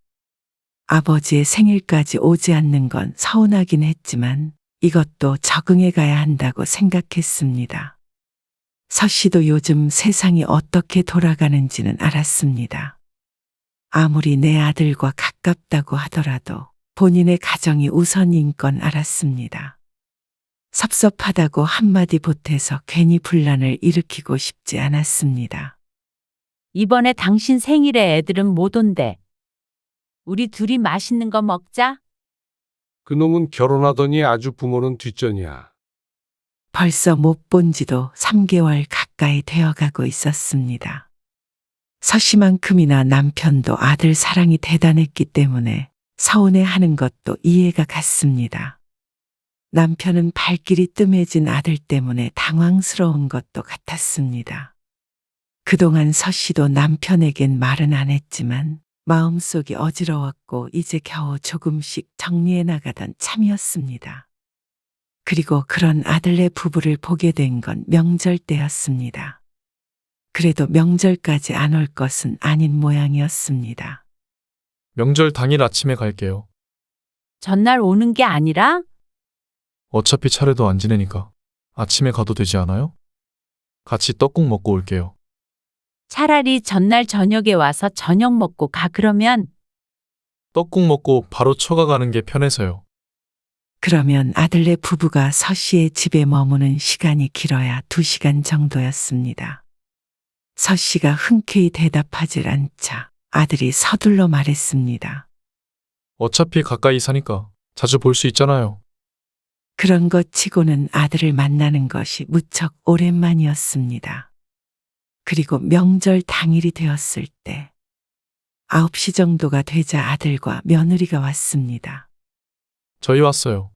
아버지의 생일까지 오지 않는 건 서운하긴 했지만 이것도 적응해 가야 한다고 생각했습니다. 서 씨도 요즘 세상이 어떻게 돌아가는지는 알았습니다. 아무리 내 아들과 가깝다고 하더라도 본인의 가정이 우선인 건 알았습니다. 섭섭하다고 한마디 보태서 괜히 분란을 일으키고 싶지 않았습니다. 이번에 당신 생일에 애들은 못 온대. 우리 둘이 맛있는 거 먹자. 그놈은 결혼하더니 아주 부모는 뒷전이야. 벌써 못 본 지도 3개월 가까이 되어가고 있었습니다. 서 씨만큼이나 남편도 아들 사랑이 대단했기 때문에 서운해하는 것도 이해가 갔습니다. 남편은 발길이 뜸해진 아들 때문에 당황스러운 것도 같았습니다. 그동안 서 씨도 남편에겐 말은 안 했지만 마음속이 어지러웠고 이제 겨우 조금씩 정리해 나가던 참이었습니다. 그리고 그런 아들네 부부를 보게 된 건 명절 때였습니다. 그래도 명절까지 안 올 것은 아닌 모양이었습니다. 명절 당일 아침에 갈게요. 전날 오는 게 아니라? 어차피 차례도 안 지내니까 아침에 가도 되지 않아요? 같이 떡국 먹고 올게요. 차라리 전날 저녁에 와서 저녁 먹고 가 그러면. 떡국 먹고 바로 처가 가는 게 편해서요. 그러면 아들네 부부가 서 씨의 집에 머무는 시간이 길어야 2시간 정도였습니다. 서 씨가 흔쾌히 대답하질 않자 아들이 서둘러 말했습니다. 어차피 가까이 사니까 자주 볼 수 있잖아요. 그런 것 치고는 아들을 만나는 것이 무척 오랜만이었습니다. 그리고 명절 당일이 되었을 때 9시 정도가 되자 아들과 며느리가 왔습니다. 저희 왔어요.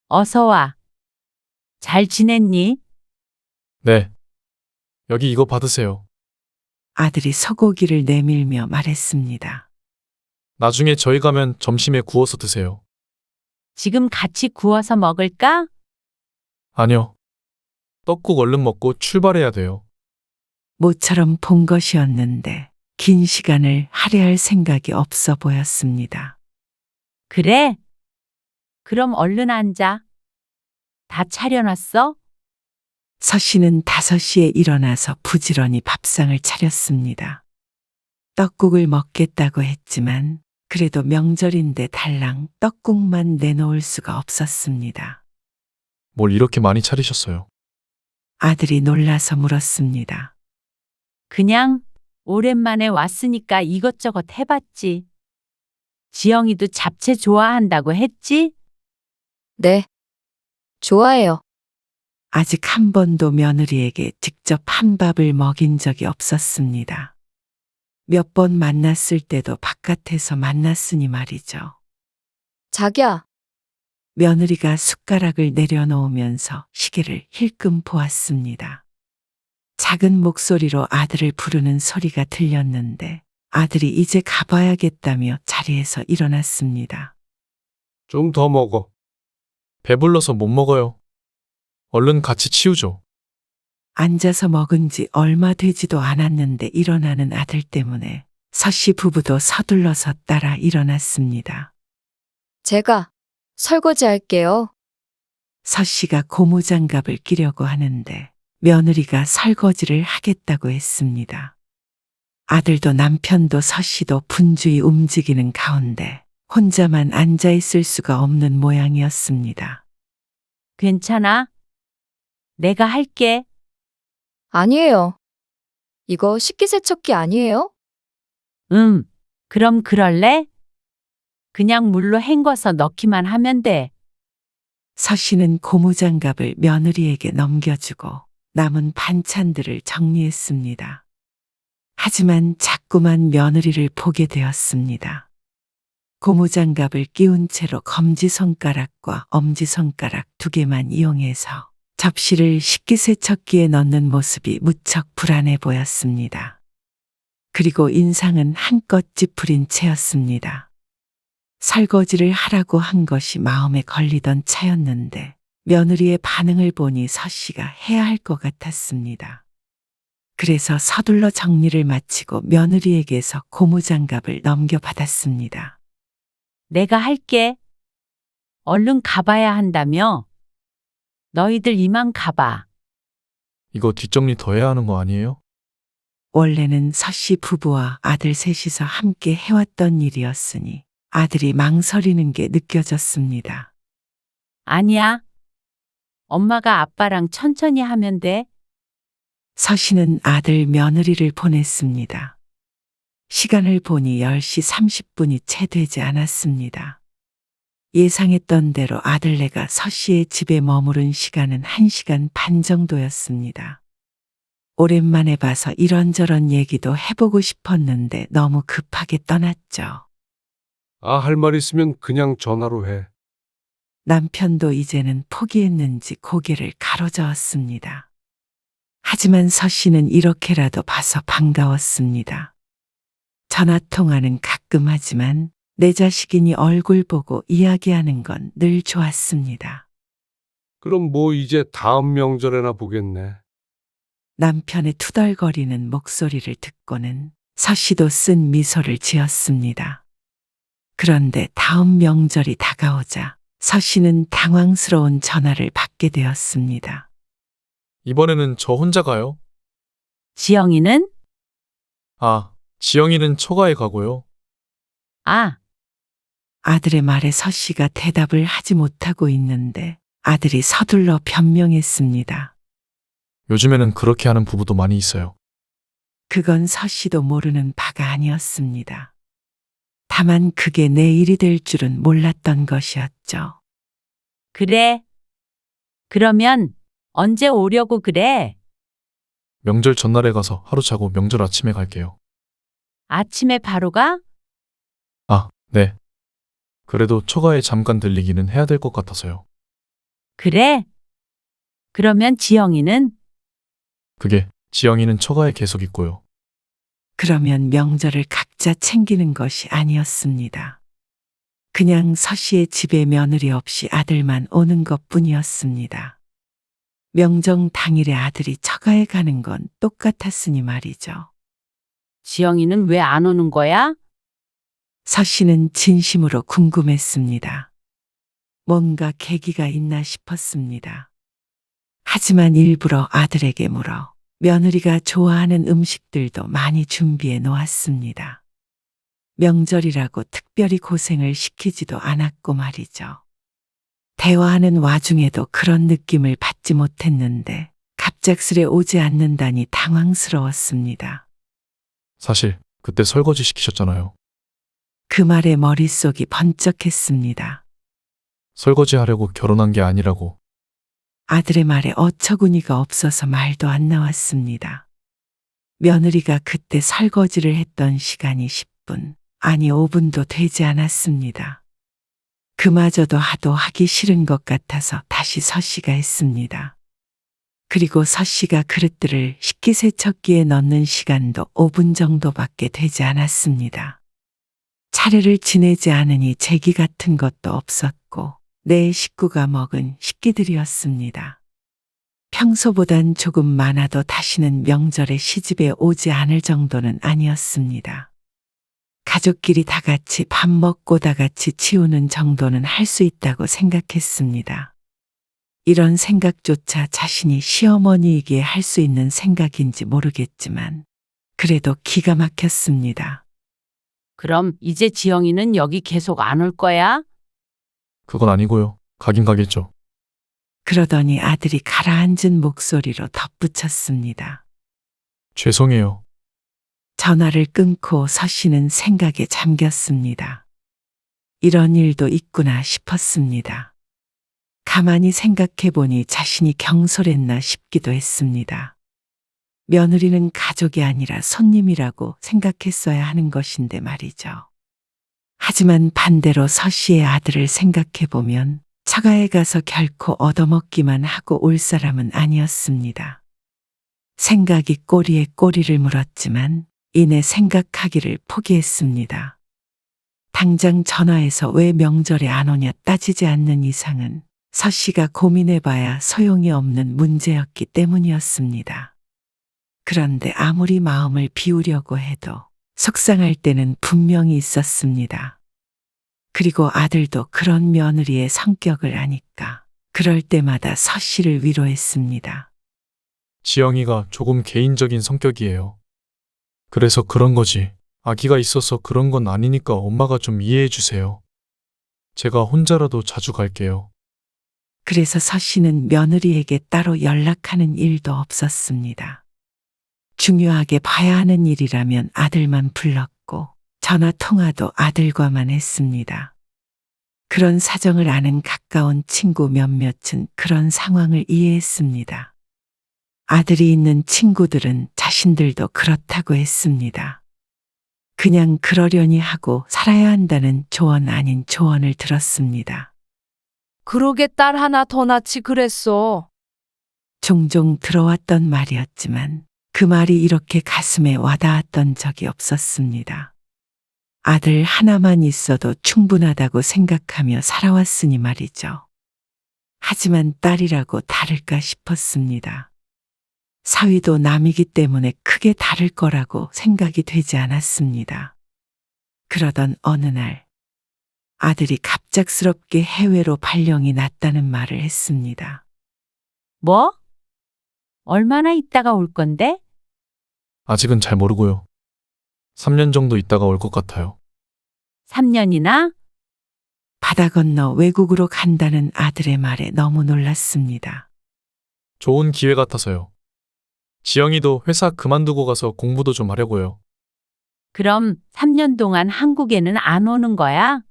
어서 와. 잘 지냈니? 네. 여기 이거 받으세요. 아들이 소고기를 내밀며 말했습니다. 나중에 저희 가면 점심에 구워서 드세요. 지금 같이 구워서 먹을까? 아니요. 떡국 얼른 먹고 출발해야 돼요. 모처럼 본 것이었는데 긴 시간을 할애할 생각이 없어 보였습니다. 그래. 그럼 얼른 앉아. 다 차려놨어? 서 씨는 5시에 일어나서 부지런히 밥상을 차렸습니다. 떡국을 먹겠다고 했지만 그래도 명절인데 달랑 떡국만 내놓을 수가 없었습니다. 뭘 이렇게 많이 차리셨어요? 아들이 놀라서 물었습니다. 그냥 오랜만에 왔으니까 이것저것 해봤지. 지영이도 잡채 좋아한다고 했지? 네. 좋아해요. 아직 한 번도 며느리에게 직접 한 밥을 먹인 적이 없었습니다. 몇 번 만났을 때도 바깥에서 만났으니 말이죠. 자기야, 며느리가 숟가락을 내려놓으면서 시계를 힐끔 보았습니다. 작은 목소리로 아들을 부르는 소리가 들렸는데 아들이 이제 가봐야겠다며 자리에서 일어났습니다. 좀 더 먹어. 배불러서 못 먹어요. 얼른 같이 치우죠. 앉아서 먹은 지 얼마 되지도 않았는데 일어나는 아들 때문에 서씨 부부도 서둘러서 따라 일어났습니다. 제가 설거지 할게요. 서씨가 고무장갑을 끼려고 하는데 며느리가 설거지를 하겠다고 했습니다. 아들도 남편도 서씨도 분주히 움직이는 가운데 혼자만 앉아 있을 수가 없는 모양이었습니다. 괜찮아? 내가 할게. 아니에요. 이거 식기세척기 아니에요? 그럼 그럴래? 그냥 물로 헹궈서 넣기만 하면 돼. 서씨는 고무장갑을 며느리에게 넘겨주고 남은 반찬들을 정리했습니다. 하지만 자꾸만 며느리를 보게 되었습니다. 고무장갑을 끼운 채로 검지손가락과 엄지손가락 2개만 이용해서 접시를 식기세척기에 넣는 모습이 무척 불안해 보였습니다. 그리고 인상은 한껏 찌푸린 채였습니다. 설거지를 하라고 한 것이 마음에 걸리던 차였는데 며느리의 반응을 보니 서씨가 해야 할 것 같았습니다. 그래서 서둘러 정리를 마치고 며느리에게서 고무장갑을 넘겨받았습니다. 내가 할게. 얼른 가봐야 한다며. 너희들 이만 가봐. 이거 뒷정리 더 해야 하는 거 아니에요? 원래는 서씨 부부와 아들 셋이서 함께 해왔던 일이었으니 아들이 망설이는 게 느껴졌습니다. 아니야. 엄마가 아빠랑 천천히 하면 돼. 서씨는 아들 며느리를 보냈습니다. 시간을 보니 10시 30분이 채 되지 않았습니다. 예상했던 대로 아들네가 서씨의 집에 머무른 시간은 1시간 반 정도였습니다. 오랜만에 봐서 이런저런 얘기도 해보고 싶었는데 너무 급하게 떠났죠. 아, 할 말 있으면 그냥 전화로 해. 남편도 이제는 포기했는지 고개를 가로저었습니다. 하지만 서씨는 이렇게라도 봐서 반가웠습니다. 전화통화는 가끔 하지만 내 자식이니 얼굴 보고 이야기하는 건 늘 좋았습니다. 그럼 뭐 이제 다음 명절에나 보겠네. 남편의 투덜거리는 목소리를 듣고는 서씨도 쓴 미소를 지었습니다. 그런데 다음 명절이 다가오자 서씨는 당황스러운 전화를 받게 되었습니다. 이번에는 저 혼자 가요? 지영이는? 아, 지영이는 처가에 가고요. 아, 아들의 말에 서씨가 대답을 하지 못하고 있는데 아들이 서둘러 변명했습니다. 요즘에는 그렇게 하는 부부도 많이 있어요. 그건 서씨도 모르는 바가 아니었습니다. 다만 그게 내 일이 될 줄은 몰랐던 것이었죠. 그래. 그러면 언제 오려고 그래? 명절 전날에 가서 하루 자고 명절 아침에 갈게요. 아침에 바로 가? 아, 네. 그래도 처가에 잠깐 들리기는 해야 될 것 같아서요. 그래. 그러면 지영이는? 지영이는 처가에 계속 있고요. 그러면 명절을 각자 챙기는 것이 아니었습니다. 그냥 서씨의 집에 며느리 없이 아들만 오는 것뿐이었습니다. 명정 당일에 아들이 처가에 가는 건 똑같았으니 말이죠. 지영이는 왜 안 오는 거야? 서씨는 진심으로 궁금했습니다. 뭔가 계기가 있나 싶었습니다. 하지만 일부러 아들에게 물어 며느리가 좋아하는 음식들도 많이 준비해 놓았습니다. 명절이라고 특별히 고생을 시키지도 않았고 말이죠. 대화하는 와중에도 그런 느낌을 받지 못했는데 갑작스레 오지 않는다니 당황스러웠습니다. 사실 그때 설거지 시키셨잖아요. 그 말에 머릿속이 번쩍했습니다. 설거지 하려고 결혼한 게 아니라고. 아들의 말에 어처구니가 없어서 말도 안 나왔습니다. 며느리가 그때 설거지를 했던 시간이 10분, 아니 5분도 되지 않았습니다. 그마저도 하도 하기 싫은 것 같아서 다시 서씨가 했습니다. 그리고 서씨가 그릇들을 식기세척기에 넣는 시간도 5분 정도밖에 되지 않았습니다. 차례를 지내지 않으니 제기 같은 것도 없었고 내 식구가 먹은 식기들이었습니다. 평소보단 조금 많아도 다시는 명절에 시집에 오지 않을 정도는 아니었습니다. 가족끼리 다 같이 밥 먹고 다 같이 치우는 정도는 할 수 있다고 생각했습니다. 이런 생각조차 자신이 시어머니이기에 할 수 있는 생각인지 모르겠지만 그래도 기가 막혔습니다. 그럼 이제 지영이는 여기 계속 안 올 거야? 그건 아니고요. 가긴 가겠죠. 그러더니 아들이 가라앉은 목소리로 덧붙였습니다. 죄송해요. 전화를 끊고 서씨는 생각에 잠겼습니다. 이런 일도 있구나 싶었습니다. 가만히 생각해 보니 자신이 경솔했나 싶기도 했습니다. 며느리는 가족이 아니라 손님이라고 생각했어야 하는 것인데 말이죠. 하지만 반대로 서씨의 아들을 생각해 보면 처가에 가서 결코 얻어먹기만 하고 올 사람은 아니었습니다. 생각이 꼬리에 꼬리를 물었지만 이내 생각하기를 포기했습니다. 당장 전화해서 왜 명절에 안 오냐 따지지 않는 이상은 서씨가 고민해봐야 소용이 없는 문제였기 때문이었습니다. 그런데 아무리 마음을 비우려고 해도 속상할 때는 분명히 있었습니다. 그리고 아들도 그런 며느리의 성격을 아니까 그럴 때마다 서씨를 위로했습니다. 지영이가 조금 개인적인 성격이에요. 그래서 그런 거지. 아기가 있어서 그런 건 아니니까 엄마가 좀 이해해 주세요. 제가 혼자라도 자주 갈게요. 그래서 서씨는 며느리에게 따로 연락하는 일도 없었습니다. 중요하게 봐야 하는 일이라면 아들만 불렀고 전화 통화도 아들과만 했습니다. 그런 사정을 아는 가까운 친구 몇몇은 그런 상황을 이해했습니다. 아들이 있는 친구들은 자신들도 그렇다고 했습니다. 그냥 그러려니 하고 살아야 한다는 조언 아닌 조언을 들었습니다. 그러게 딸 하나 더 낳지 그랬어. 종종 들어왔던 말이었지만 그 말이 이렇게 가슴에 와닿았던 적이 없었습니다. 아들 하나만 있어도 충분하다고 생각하며 살아왔으니 말이죠. 하지만 딸이라고 다를까 싶었습니다. 사위도 남이기 때문에 크게 다를 거라고 생각이 되지 않았습니다. 그러던 어느 날 아들이 갑작스럽게 해외로 발령이 났다는 말을 했습니다. 뭐? 얼마나 있다가 올 건데? 아직은 잘 모르고요. 3년 정도 있다가 올 것 같아요. 3년이나? 바다 건너 외국으로 간다는 아들의 말에 너무 놀랐습니다. 좋은 기회 같아서요. 지영이도 회사 그만두고 가서 공부도 좀 하려고요. 그럼 3년 동안 한국에는 안 오는 거야?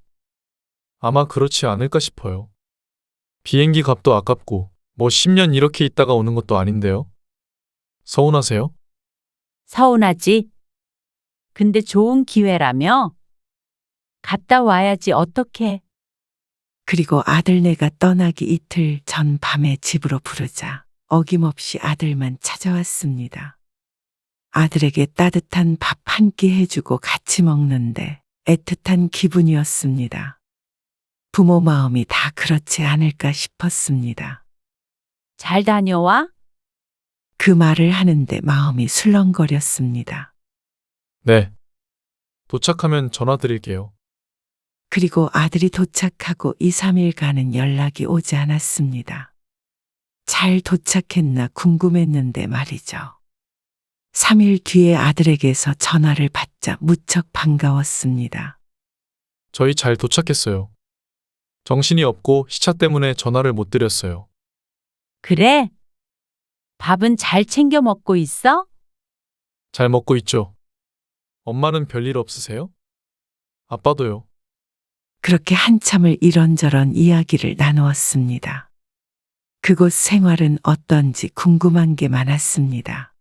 아마 그렇지 않을까 싶어요. 비행기 값도 아깝고 뭐 10년 이렇게 있다가 오는 것도 아닌데요. 서운하세요? 서운하지. 근데 좋은 기회라며? 갔다 와야지 어떡해. 그리고 아들네가 떠나기 이틀 전 밤에 집으로 부르자 어김없이 아들만 찾아왔습니다. 아들에게 따뜻한 밥 한 끼 해주고 같이 먹는데 애틋한 기분이었습니다. 부모 마음이 다 그렇지 않을까 싶었습니다. 잘 다녀와? 그 말을 하는데 마음이 술렁거렸습니다. 네. 도착하면 전화 드릴게요. 그리고 아들이 도착하고 2, 3일간은 연락이 오지 않았습니다. 잘 도착했나 궁금했는데 말이죠. 3일 뒤에 아들에게서 전화를 받자 무척 반가웠습니다. 저희 잘 도착했어요. 정신이 없고 시차 때문에 전화를 못 드렸어요. 그래? 밥은 잘 챙겨 먹고 있어? 잘 먹고 있죠? 엄마는 별일 없으세요? 아빠도요. 그렇게 한참을 이런저런 이야기를 나누었습니다. 그곳 생활은 어떤지 궁금한 게 많았습니다.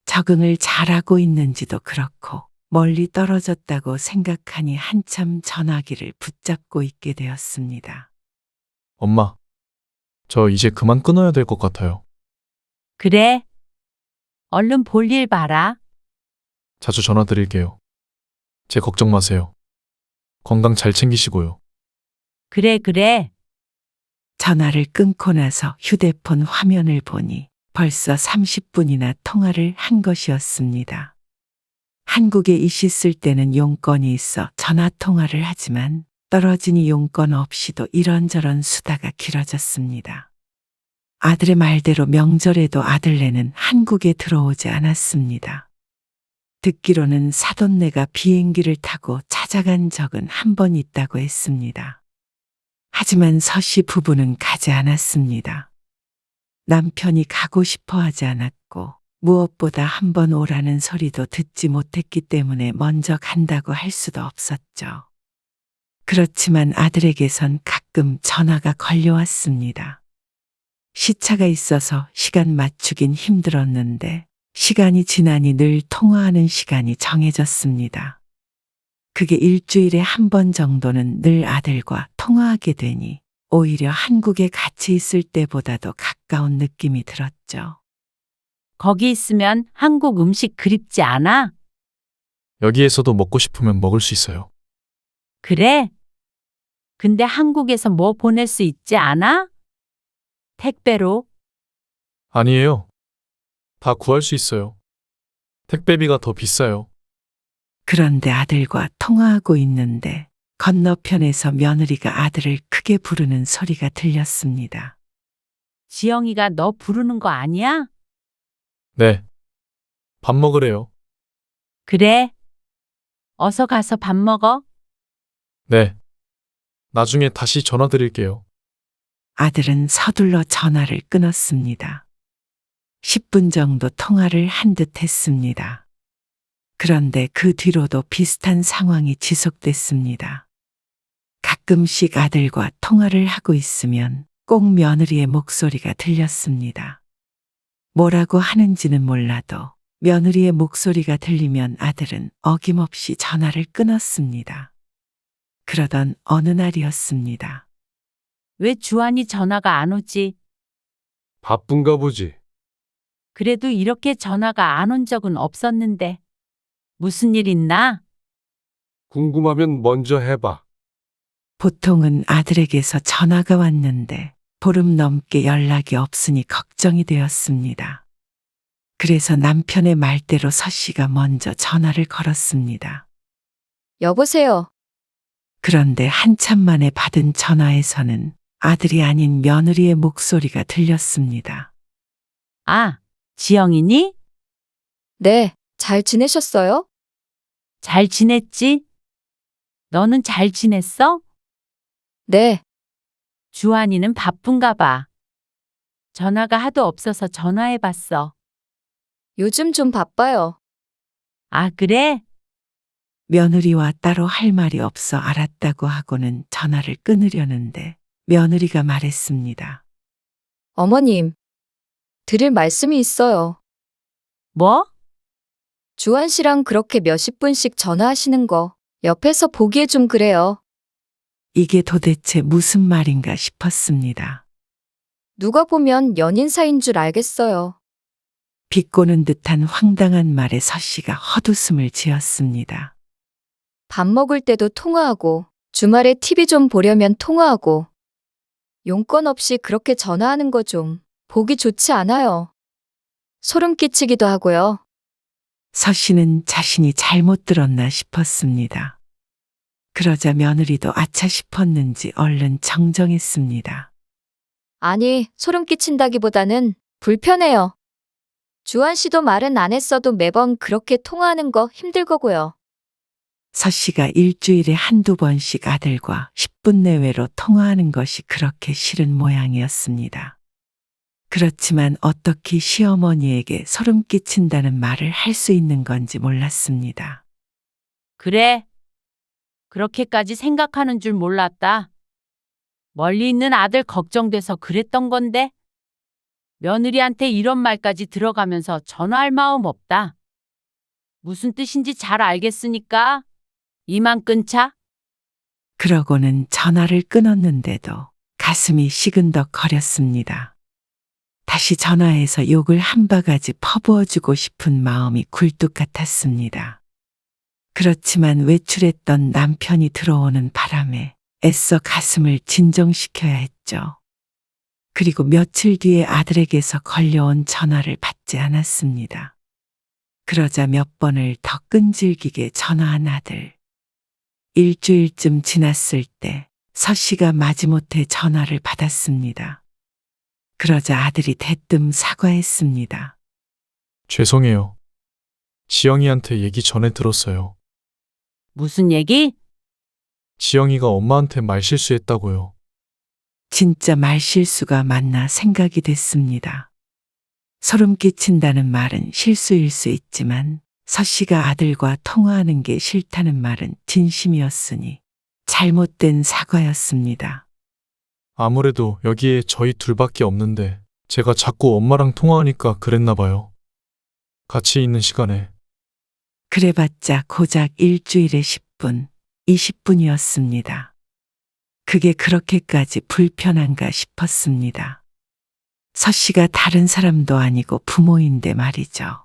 적응을 잘하고 있는지도 그렇고 멀리 떨어졌다고 생각하니 한참 전화기를 붙잡고 있게 되었습니다. 엄마, 저 이제 그만 끊어야 될 것 같아요. 그래. 얼른 볼일 봐라. 자주 전화 드릴게요. 제 걱정 마세요. 건강 잘 챙기시고요. 그래, 그래. 전화를 끊고 나서 휴대폰 화면을 보니 벌써 30분이나 통화를 한 것이었습니다. 한국에 있을 때는 용건이 있어 전화 통화를 하지만 떨어지니 용건 없이도 이런저런 수다가 길어졌습니다. 아들의 말대로 명절에도 아들네는 한국에 들어오지 않았습니다. 듣기로는 사돈네가 비행기를 타고 찾아간 적은 한 번 있다고 했습니다. 하지만 서씨 부부는 가지 않았습니다. 남편이 가고 싶어 하지 않았고 무엇보다 한 번 오라는 소리도 듣지 못했기 때문에 먼저 간다고 할 수도 없었죠. 그렇지만 아들에게선 가끔 전화가 걸려왔습니다. 시차가 있어서 시간 맞추긴 힘들었는데 시간이 지나니 늘 통화하는 시간이 정해졌습니다. 그게 일주일에 한 번 정도는 늘 아들과 통화하게 되니 오히려 한국에 같이 있을 때보다도 가까운 느낌이 들었죠. 거기 있으면 한국 음식 그립지 않아? 여기에서도 먹고 싶으면 먹을 수 있어요. 그래? 근데 한국에서 뭐 보낼 수 있지 않아? 택배로? 아니에요. 다 구할 수 있어요. 택배비가 더 비싸요. 그런데 아들과 통화하고 있는데 건너편에서 며느리가 아들을 크게 부르는 소리가 들렸습니다. 지영이가 너 부르는 거 아니야? 네. 밥 먹으래요. 그래. 어서 가서 밥 먹어. 네. 나중에 다시 전화 드릴게요. 아들은 서둘러 전화를 끊었습니다. 10분 정도 통화를 한 듯 했습니다. 그런데 그 뒤로도 비슷한 상황이 지속됐습니다. 가끔씩 아들과 통화를 하고 있으면 꼭 며느리의 목소리가 들렸습니다. 뭐라고 하는지는 몰라도 며느리의 목소리가 들리면 아들은 어김없이 전화를 끊었습니다. 그러던 어느 날이었습니다. 왜 주한이 전화가 안 오지? 바쁜가 보지. 그래도 이렇게 전화가 안 온 적은 없었는데. 무슨 일 있나? 궁금하면 먼저 해봐. 보통은 아들에게서 전화가 왔는데 보름 넘게 연락이 없으니 걱정이 되었습니다. 그래서 남편의 말대로 서씨가 먼저 전화를 걸었습니다. 여보세요. 그런데 한참 만에 받은 전화에서는 아들이 아닌 며느리의 목소리가 들렸습니다. 아, 지영이니? 네, 잘 지내셨어요? 잘 지냈지? 너는 잘 지냈어? 네, 주한이는 바쁜가 봐. 전화가 하도 없어서 전화해봤어. 요즘 좀 바빠요. 아, 그래? 며느리와 따로 할 말이 없어 알았다고 하고는 전화를 끊으려는데 며느리가 말했습니다. 어머님, 드릴 말씀이 있어요. 뭐? 주한 씨랑 그렇게 몇십 분씩 전화하시는 거 옆에서 보기에 좀 그래요. 이게 도대체 무슨 말인가 싶었습니다. 누가 보면 연인 사이인 줄 알겠어요. 비꼬는 듯한 황당한 말에 서씨가 헛웃음을 지었습니다. 밥 먹을 때도 통화하고, 주말에 TV 좀 보려면 통화하고. 용건 없이 그렇게 전화하는 거 좀 보기 좋지 않아요. 소름 끼치기도 하고요. 서씨는 자신이 잘못 들었나 싶었습니다. 그러자 며느리도 아차 싶었는지 얼른 정정했습니다. 아니, 소름 끼친다기보다는 불편해요. 주한 씨도 말은 안 했어도 매번 그렇게 통화하는 거 힘들 거고요. 서씨가 일주일에 한두 번씩 아들과 10분 내외로 통화하는 것이 그렇게 싫은 모양이었습니다. 그렇지만 어떻게 시어머니에게 소름 끼친다는 말을 할 수 있는 건지 몰랐습니다. 그래. 그렇게까지 생각하는 줄 몰랐다. 멀리 있는 아들 걱정돼서 그랬던 건데. 며느리한테 이런 말까지 들어가면서 전화할 마음 없다. 무슨 뜻인지 잘 알겠으니까 이만 끊자. 그러고는 전화를 끊었는데도 가슴이 시근덕거렸습니다. 다시 전화해서 욕을 한 바가지 퍼부어주고 싶은 마음이 굴뚝 같았습니다. 그렇지만 외출했던 남편이 들어오는 바람에 애써 가슴을 진정시켜야 했죠. 그리고 며칠 뒤에 아들에게서 걸려온 전화를 받지 않았습니다. 그러자 몇 번을 더 끈질기게 전화한 아들. 일주일쯤 지났을 때 서씨가 마지못해 전화를 받았습니다. 그러자 아들이 대뜸 사과했습니다. 죄송해요. 지영이한테 얘기 전에 들었어요. 무슨 얘기? 지영이가 엄마한테 말실수했다고요. 진짜 말실수가 맞나 생각이 됐습니다. 소름 끼친다는 말은 실수일 수 있지만 서씨가 아들과 통화하는 게 싫다는 말은 진심이었으니 잘못된 사과였습니다. 아무래도 여기에 저희 둘밖에 없는데 제가 자꾸 엄마랑 통화하니까 그랬나 봐요. 같이 있는 시간에. 그래봤자 고작 일주일에 10분, 20분이었습니다. 그게 그렇게까지 불편한가 싶었습니다. 서씨가 다른 사람도 아니고 부모인데 말이죠.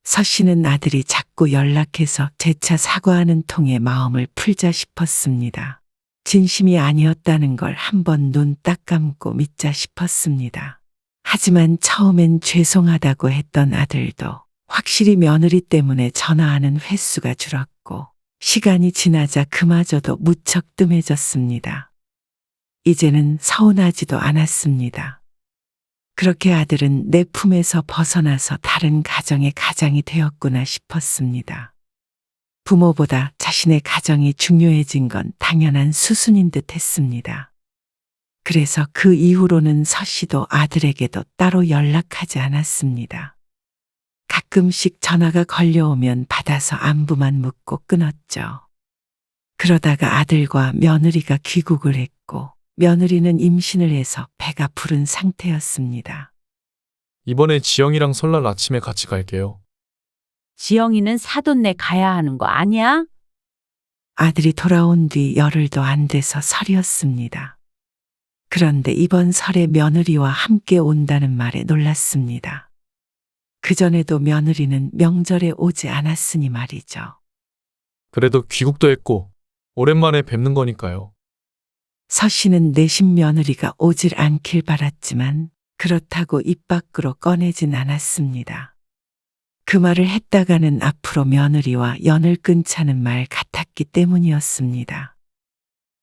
서씨는 아들이 자꾸 연락해서 재차 사과하는 통에 마음을 풀자 싶었습니다. 진심이 아니었다는 걸 한번 눈 딱 감고 믿자 싶었습니다. 하지만 처음엔 죄송하다고 했던 아들도 확실히 며느리 때문에 전화하는 횟수가 줄었고 시간이 지나자 그마저도 무척 뜸해졌습니다. 이제는 서운하지도 않았습니다. 그렇게 아들은 내 품에서 벗어나서 다른 가정의 가장이 되었구나 싶었습니다. 부모보다 자신의 가정이 중요해진 건 당연한 수순인 듯 했습니다. 그래서 그 이후로는 서씨도 아들에게도 따로 연락하지 않았습니다. 가끔씩 전화가 걸려오면 받아서 안부만 묻고 끊었죠. 그러다가 아들과 며느리가 귀국을 했고 며느리는 임신을 해서 배가 부른 상태였습니다. 이번에 지영이랑 설날 아침에 같이 갈게요. 지영이는 사돈네 가야 하는 거 아니야? 아들이 돌아온 뒤 열흘도 안 돼서 설이었습니다. 그런데 이번 설에 며느리와 함께 온다는 말에 놀랐습니다. 그전에도 며느리는 명절에 오지 않았으니 말이죠. 그래도 귀국도 했고 오랜만에 뵙는 거니까요. 서씨는 내신 며느리가 오질 않길 바랐지만 그렇다고 입 밖으로 꺼내진 않았습니다. 그 말을 했다가는 앞으로 며느리와 연을 끊자는 말 같았기 때문이었습니다.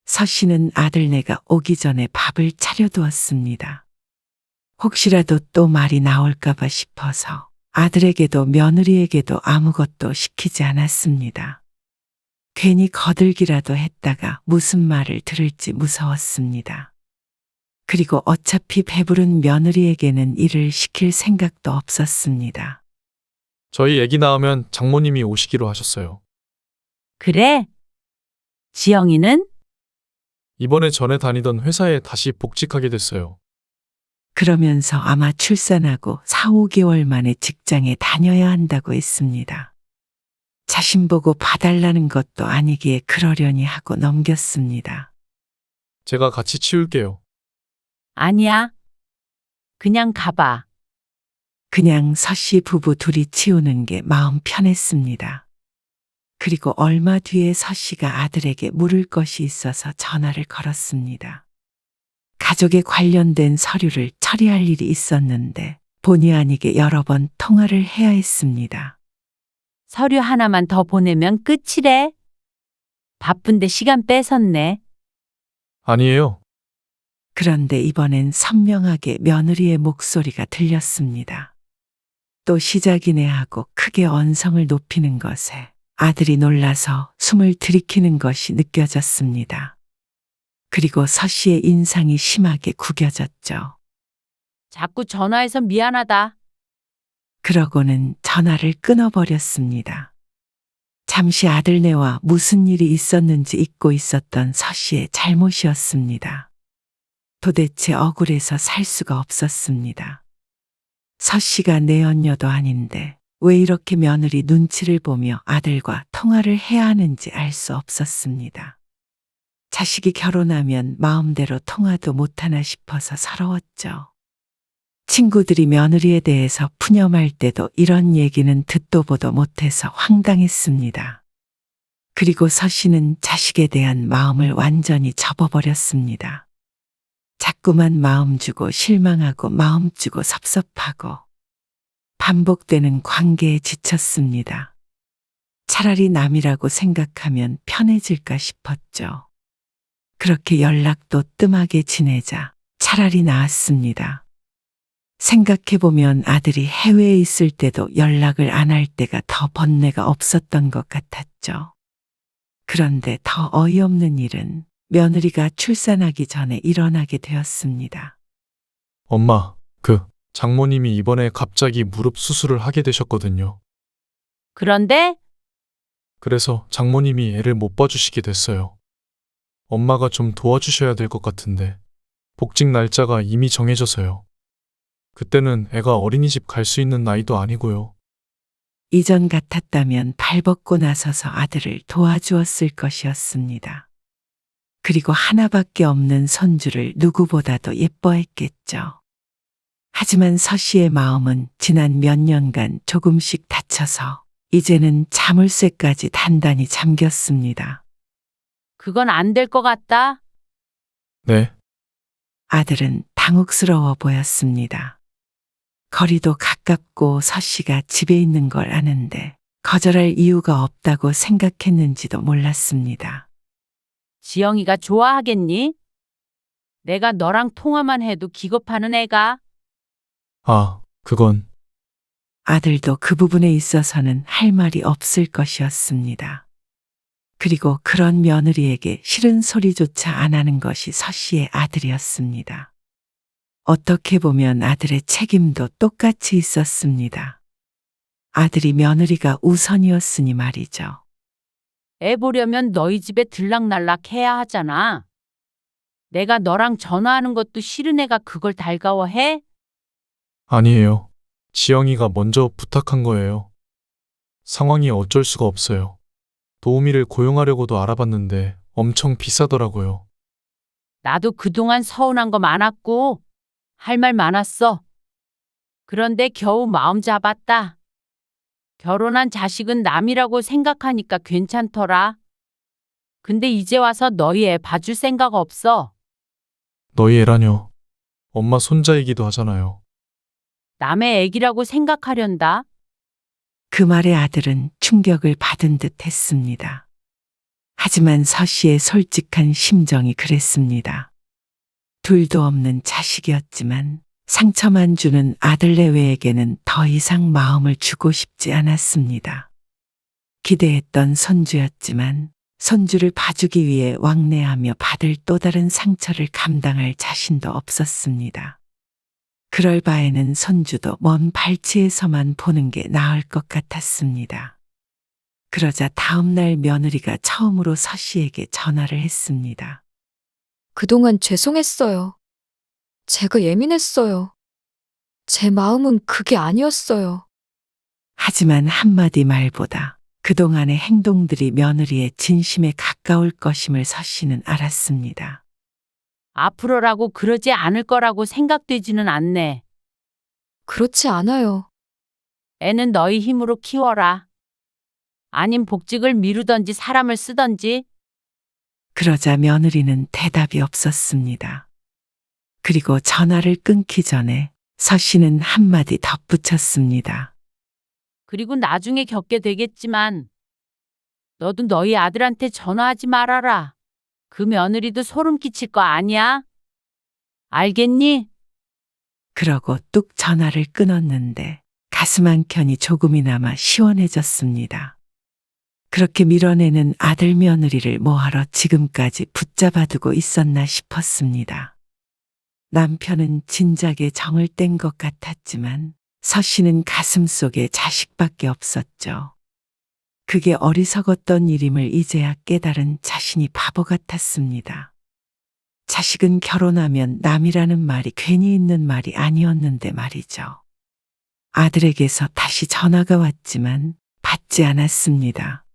서씨는 아들네가 오기 전에 밥을 차려두었습니다. 혹시라도 또 말이 나올까봐 싶어서 아들에게도 며느리에게도 아무것도 시키지 않았습니다. 괜히 거들기라도 했다가 무슨 말을 들을지 무서웠습니다. 그리고 어차피 배부른 며느리에게는 일을 시킬 생각도 없었습니다. 저희 애기 낳으면 장모님이 오시기로 하셨어요. 그래? 지영이는? 이번에 전에 다니던 회사에 다시 복직하게 됐어요. 그러면서 아마 출산하고 4, 5개월 만에 직장에 다녀야 한다고 했습니다. 자신 보고 봐달라는 것도 아니기에 그러려니 하고 넘겼습니다. 제가 같이 치울게요. 아니야. 그냥 가봐. 그냥 서씨 부부 둘이 치우는 게 마음 편했습니다. 그리고 얼마 뒤에 서씨가 아들에게 물을 것이 있어서 전화를 걸었습니다. 가족에 관련된 서류를 처리할 일이 있었는데 본의 아니게 여러 번 통화를 해야 했습니다. 서류 하나만 더 보내면 끝이래. 바쁜데 시간 뺏었네. 아니에요. 그런데 이번엔 선명하게 며느리의 목소리가 들렸습니다. 또 시작이네 하고 크게 언성을 높이는 것에 아들이 놀라서 숨을 들이키는 것이 느껴졌습니다. 그리고 서씨의 인상이 심하게 구겨졌죠. 자꾸 전화해서 미안하다. 그러고는 전화를 끊어버렸습니다. 잠시 아들네와 무슨 일이 있었는지 잊고 있었던 서씨의 잘못이었습니다. 도대체 억울해서 살 수가 없었습니다. 서 씨가 내 언녀도 아닌데 왜 이렇게 며느리 눈치를 보며 아들과 통화를 해야 하는지 알 수 없었습니다. 자식이 결혼하면 마음대로 통화도 못하나 싶어서 서러웠죠. 친구들이 며느리에 대해서 푸념할 때도 이런 얘기는 듣도 보도 못해서 황당했습니다. 그리고 서 씨는 자식에 대한 마음을 완전히 접어버렸습니다. 자꾸만 마음 주고 실망하고 마음 주고 섭섭하고 반복되는 관계에 지쳤습니다. 차라리 남이라고 생각하면 편해질까 싶었죠. 그렇게 연락도 뜸하게 지내자 차라리 나았습니다. 생각해보면 아들이 해외에 있을 때도 연락을 안 할 때가 더 번뇌가 없었던 것 같았죠. 그런데 더 어이없는 일은 며느리가 출산하기 전에 일어나게 되었습니다. 엄마, 장모님이 이번에 갑자기 무릎 수술을 하게 되셨거든요. 그런데 그래서 장모님이 애를 못 봐주시게 됐어요. 엄마가 좀 도와주셔야 될 것 같은데 복직 날짜가 이미 정해져서요. 그때는 애가 어린이집 갈 수 있는 나이도 아니고요. 이전 같았다면 발벗고 나서서 아들을 도와주었을 것이었습니다. 그리고 하나밖에 없는 손주를 누구보다도 예뻐했겠죠. 하지만 서 씨의 마음은 지난 몇 년간 조금씩 다쳐서 이제는 자물쇠까지 단단히 잠겼습니다. 그건 안 될 것 같다. 네, 아들은 당혹스러워 보였습니다. 거리도 가깝고 서 씨가 집에 있는 걸 아는데 거절할 이유가 없다고 생각했는지도 몰랐습니다. 지영이가 좋아하겠니? 내가 너랑 통화만 해도 기겁하는 애가. 그건 아들도 그 부분에 있어서는 할 말이 없을 것이었습니다. 그리고 그런 며느리에게 싫은 소리조차 안 하는 것이 서 씨의 아들이었습니다. 어떻게 보면 아들의 책임도 똑같이 있었습니다. 아들이 며느리가 우선이었으니 말이죠. 애 보려면 너희 집에 들락날락 해야 하잖아. 내가 너랑 전화하는 것도 싫은 애가 그걸 달가워해? 아니에요. 지영이가 먼저 부탁한 거예요. 상황이 어쩔 수가 없어요. 도우미를 고용하려고도 알아봤는데 엄청 비싸더라고요. 나도 그동안 서운한 거 많았고 할 말 많았어. 그런데 겨우 마음 잡았다. 결혼한 자식은 남이라고 생각하니까 괜찮더라. 근데 이제 와서 너희 애 봐줄 생각 없어. 너희 애라뇨. 엄마 손자이기도 하잖아요. 남의 애기라고 생각하련다. 그 말에 아들은 충격을 받은 듯 했습니다. 하지만 서 씨의 솔직한 심정이 그랬습니다. 둘도 없는 자식이었지만 상처만 주는 아들 내외에게는 더 이상 마음을 주고 싶지 않았습니다. 기대했던 손주였지만 손주를 봐주기 위해 왕래하며 받을 또 다른 상처를 감당할 자신도 없었습니다. 그럴 바에는 손주도 먼 발치에서만 보는 게 나을 것 같았습니다. 그러자 다음 날 며느리가 처음으로 서 씨에게 전화를 했습니다. 그동안 죄송했어요. 제가 예민했어요. 제 마음은 그게 아니었어요. 하지만 한마디 말보다 그동안의 행동들이 며느리의 진심에 가까울 것임을 서 씨는 알았습니다. 앞으로라고 그러지 않을 거라고 생각되지는 않네. 그렇지 않아요. 애는 너희 힘으로 키워라. 아님 복직을 미루던지 사람을 쓰던지. 그러자 며느리는 대답이 없었습니다. 그리고 전화를 끊기 전에 서 씨는 한마디 덧붙였습니다. 그리고 나중에 겪게 되겠지만 너도 너희 아들한테 전화하지 말아라. 그 며느리도 소름 끼칠 거 아니야? 알겠니? 그러고 뚝 전화를 끊었는데 가슴 한켠이 조금이나마 시원해졌습니다. 그렇게 밀어내는 아들 며느리를 뭐하러 지금까지 붙잡아두고 있었나 싶었습니다. 남편은 진작에 정을 뗀 것 같았지만 서 씨는 가슴속에 자식밖에 없었죠. 그게 어리석었던 일임을 이제야 깨달은 자신이 바보 같았습니다. 자식은 결혼하면 남이라는 말이 괜히 있는 말이 아니었는데 말이죠. 아들에게서 다시 전화가 왔지만 받지 않았습니다.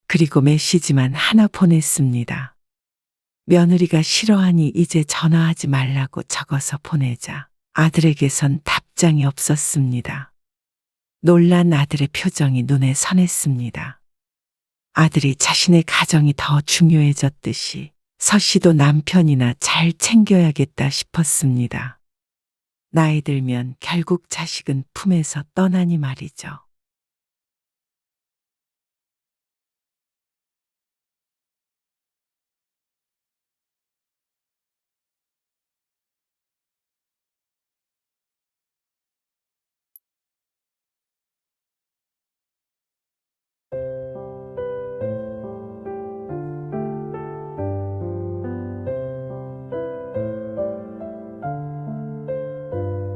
그리고 메시지만 하나 보냈습니다. 며느리가 싫어하니 이제 전화하지 말라고 적어서 보내자 아들에게선 답장이 없었습니다. 놀란 아들의 표정이 눈에 선했습니다. 아들이 자신의 가정이 더 중요해졌듯이 서 씨도 남편이나 잘 챙겨야겠다 싶었습니다. 나이 들면 결국 자식은 품에서 떠나니 말이죠.